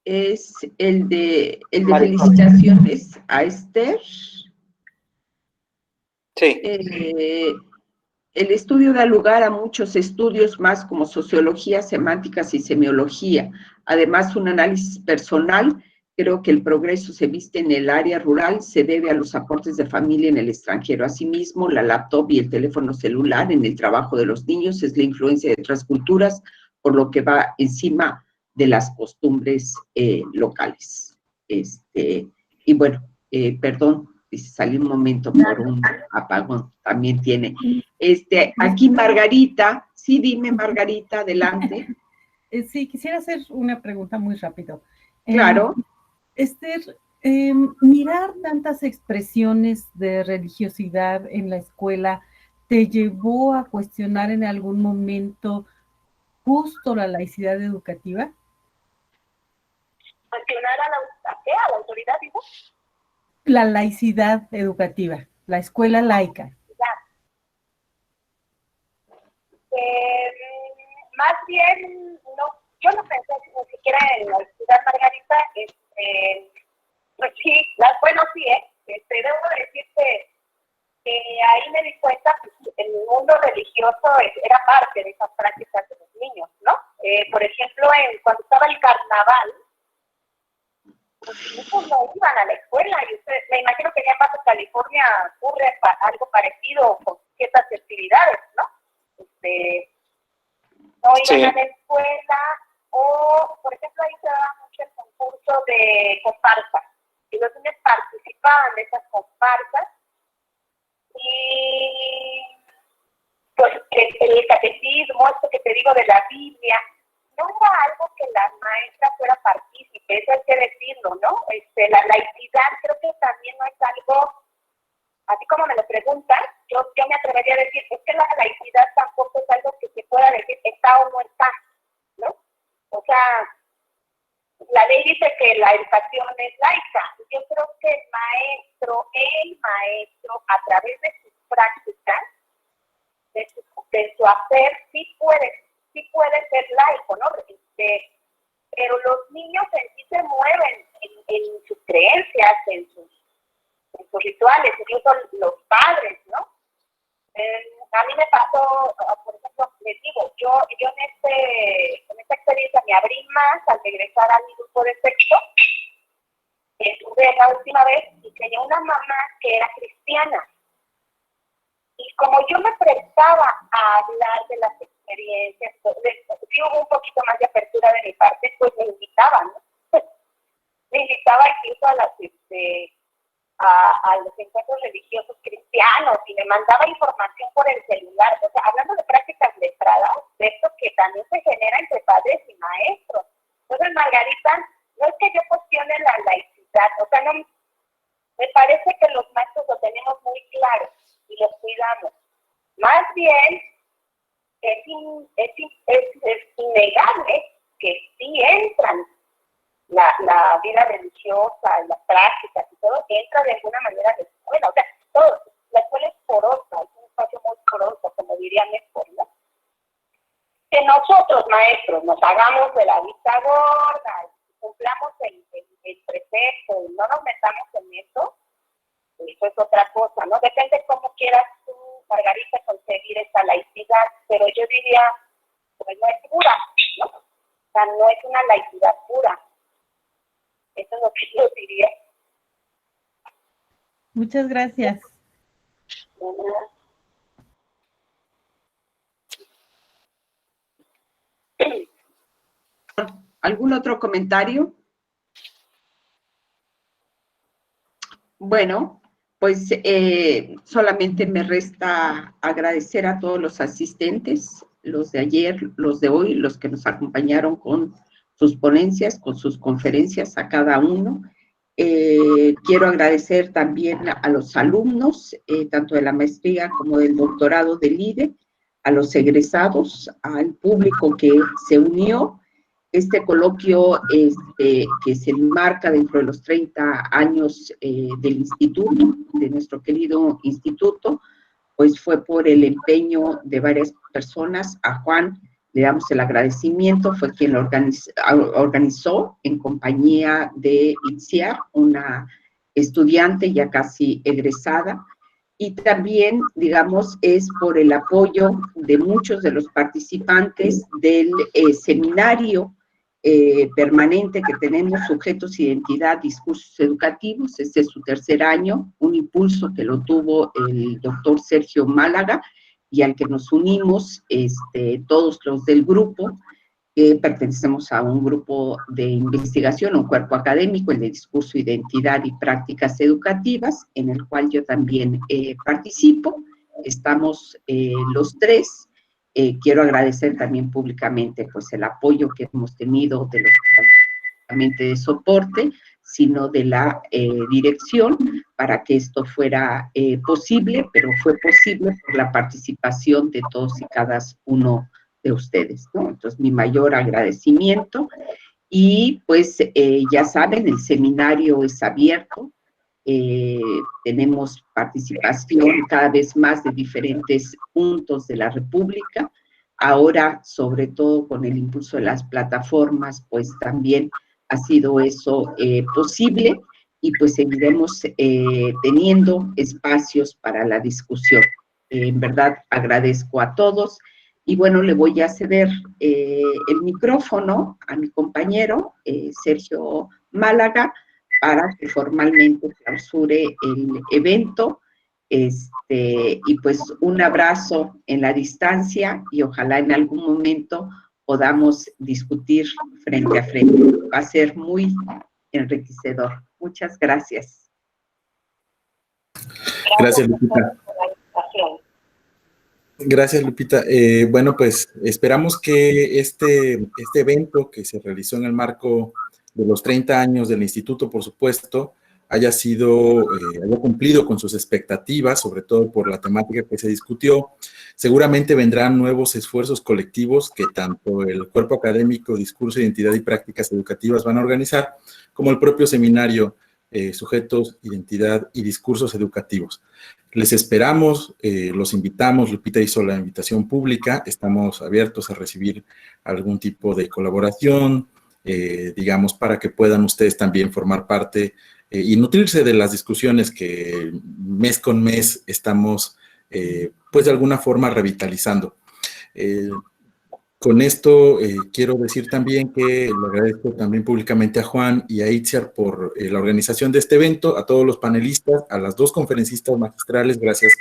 Es el de felicitaciones a Esther. Sí. El estudio da lugar a muchos estudios más como sociología, semánticas y semiología. Además, un análisis personal. Creo que el progreso se viste en el área rural, se debe a los aportes de familia en el extranjero. Asimismo, la laptop y el teléfono celular en el trabajo de los niños es la influencia de otras culturas, por lo que va encima de las costumbres locales. Y bueno, perdón, salí un momento por un apagón, también tiene. Aquí Margarita, sí, dime Margarita, adelante. Sí, quisiera hacer una pregunta muy rápido. Claro. Esther, mirar tantas expresiones de religiosidad en la escuela, ¿te llevó a cuestionar en algún momento justo la laicidad educativa? ¿Cuestionar a la autoridad, digo? La laicidad educativa, la escuela laica. Más bien, no, yo no pensé ni siquiera en la laicidad, Margarita. Pues sí, bueno, sí, debo decir que ahí me di cuenta que el mundo religioso era parte de esas prácticas de los niños, ¿no? Por ejemplo, cuando estaba el carnaval, los niños no iban a la escuela, y me imagino que ya en Baja California ocurre algo parecido con ciertas festividades, ¿no? No iban a la escuela, o, por ejemplo, ahí se daba mucho el concurso de comparsas, y los niños participaban de esas comparsas, y pues el catecismo, esto que te digo de la Biblia, no era algo que la maestra fuera partícipe, eso hay que decirlo, ¿no? La laicidad creo que también no es algo, así como me lo preguntan, yo me atrevería a decir, es que la laicidad tampoco es algo que se pueda decir está o no está, ¿no? O sea, la ley dice que la educación es laica. Yo creo que el maestro, a través de sus prácticas, de su hacer, sí puede sí puede ser laico, ¿no? Pero los niños en sí se mueven en sus creencias, en sus rituales, incluso los padres, ¿no? A mí me pasó, por ejemplo, les digo, yo en esta experiencia me abrí más al regresar a mi grupo de sexo. Estuve la última vez y tenía una mamá que era cristiana. Y como yo me prestaba a hablar de las experiencias, sí hubo un poquito más de apertura de mi parte, pues me invitaban, ¿no? Me invitaba incluso a los encuentros religiosos cristianos y me mandaba información por el celular. O sea, hablando de prácticas letradas, de esto que también se genera entre padres y maestros. Entonces, Margarita, no es que yo cuestione la laicidad, o sea, no, me parece que los maestros lo tenemos muy claro y los cuidamos. Más bien, es innegable que sí entran la vida religiosa, las prácticas y todo, entra de alguna manera en la escuela. O sea, todo. La escuela es porosa, es un espacio muy poroso, como diría mi escuela. Que nosotros, maestros, nos hagamos de la vista gorda, cumplamos el precepto y no nos metamos en eso es otra cosa, ¿no? Depende cómo quieras tú, Margarita, conseguir esa laicidad, pero yo diría, pues no es pura, ¿no? O sea, no es una laicidad pura. Eso es lo que yo diría. Muchas gracias. ¿Algún otro comentario? Bueno, pues solamente me resta agradecer a todos los asistentes, los de ayer, los de hoy, los que nos acompañaron con sus ponencias, con sus conferencias, a cada uno. Quiero agradecer también a los alumnos, tanto de la maestría como del doctorado del IDE, a los egresados, al público que se unió. Este coloquio que se enmarca dentro de los 30 años del instituto, de nuestro querido instituto, pues fue por el empeño de varias personas. A Juan le damos el agradecimiento, fue quien lo organizó en compañía de Itziar, una estudiante ya casi egresada, y también, digamos, es por el apoyo de muchos de los participantes del seminario permanente que tenemos, Sujetos, Identidad, Discursos Educativos. Este es su tercer año, un impulso que lo tuvo el doctor Sergio Málaga y al que nos unimos todos los del grupo, que pertenecemos a un grupo de investigación, un cuerpo académico, el de Discurso, Identidad y Prácticas Educativas, en el cual yo también participo. Estamos los tres. Quiero agradecer también públicamente pues el apoyo que hemos tenido de los solamente de soporte, sino de la dirección para que esto fuera posible, pero fue posible por la participación de todos y cada uno de ustedes, ¿no? Entonces, mi mayor agradecimiento. Y pues ya saben, el seminario es abierto, tenemos participación cada vez más de diferentes puntos de la República. Ahora, sobre todo con el impulso de las plataformas, pues también ha sido eso posible, y pues seguiremos teniendo espacios para la discusión. En verdad agradezco a todos, y bueno, le voy a ceder el micrófono a mi compañero Sergio Málaga, para que formalmente clausure el evento, y pues un abrazo en la distancia, y ojalá en algún momento podamos discutir frente a frente. Va a ser muy enriquecedor. Muchas gracias. Gracias, Lupita. Gracias, Lupita. Bueno, pues esperamos que este evento que se realizó en el marco de los 30 años del instituto, por supuesto, haya cumplido con sus expectativas, sobre todo por la temática que se discutió. Seguramente vendrán nuevos esfuerzos colectivos que tanto el cuerpo académico, Discurso, Identidad y Prácticas Educativas van a organizar, como el propio seminario sujetos, identidad y discursos educativos. Les esperamos, los invitamos, Lupita hizo la invitación pública, estamos abiertos a recibir algún tipo de colaboración, digamos, para que puedan ustedes también formar parte y nutrirse de las discusiones que mes con mes estamos, pues de alguna forma, revitalizando. Con esto quiero decir también que le agradezco también públicamente a Juan y a Itziar por la organización de este evento, a todos los panelistas, a las dos conferencistas magistrales, gracias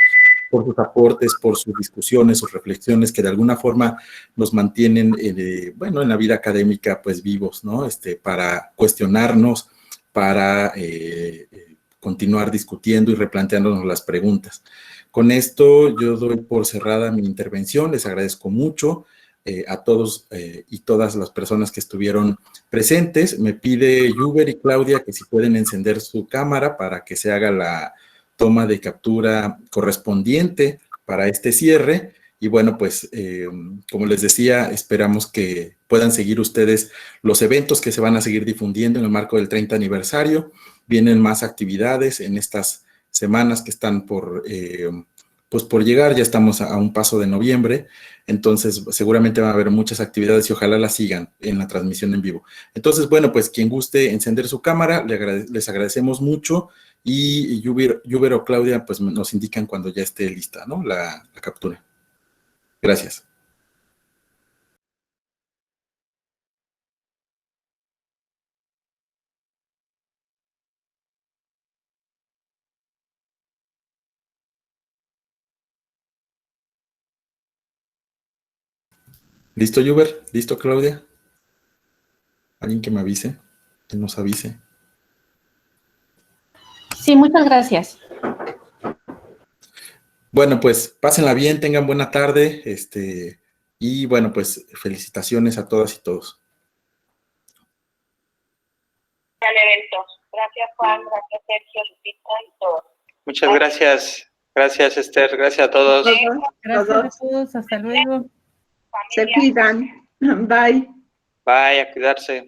por sus aportes, por sus discusiones, sus reflexiones, que de alguna forma nos mantienen, bueno, en la vida académica, pues vivos, ¿no? Para cuestionarnos, para continuar discutiendo y replanteándonos las preguntas. Con esto yo doy por cerrada mi intervención, les agradezco mucho. A todos y todas las personas que estuvieron presentes. Me pide Yuber y Claudia que si pueden encender su cámara para que se haga la toma de captura correspondiente para este cierre. Y bueno, pues como les decía, esperamos que puedan seguir ustedes los eventos que se van a seguir difundiendo en el marco del 30 aniversario. Vienen más actividades en estas semanas que están pues por llegar, ya estamos a un paso de noviembre, entonces seguramente van a haber muchas actividades y ojalá las sigan en la transmisión en vivo. Entonces, bueno, pues quien guste encender su cámara, les agradecemos mucho y Yuber o Claudia pues nos indican cuando ya esté lista, ¿no? La captura. Gracias. ¿Listo, Yuber? ¿Listo, Claudia? ¿Alguien que me avise? Que nos avise. Sí, muchas gracias. Bueno, pues pásenla bien, tengan buena tarde, y bueno, pues felicitaciones a todas y todos. Al evento. Gracias, Juan, gracias, Sergio, Lupita y todos. Muchas gracias. Gracias, Esther. Gracias a todos. Gracias a todos, hasta luego. Se cuidan. Bye. Bye, a cuidarse.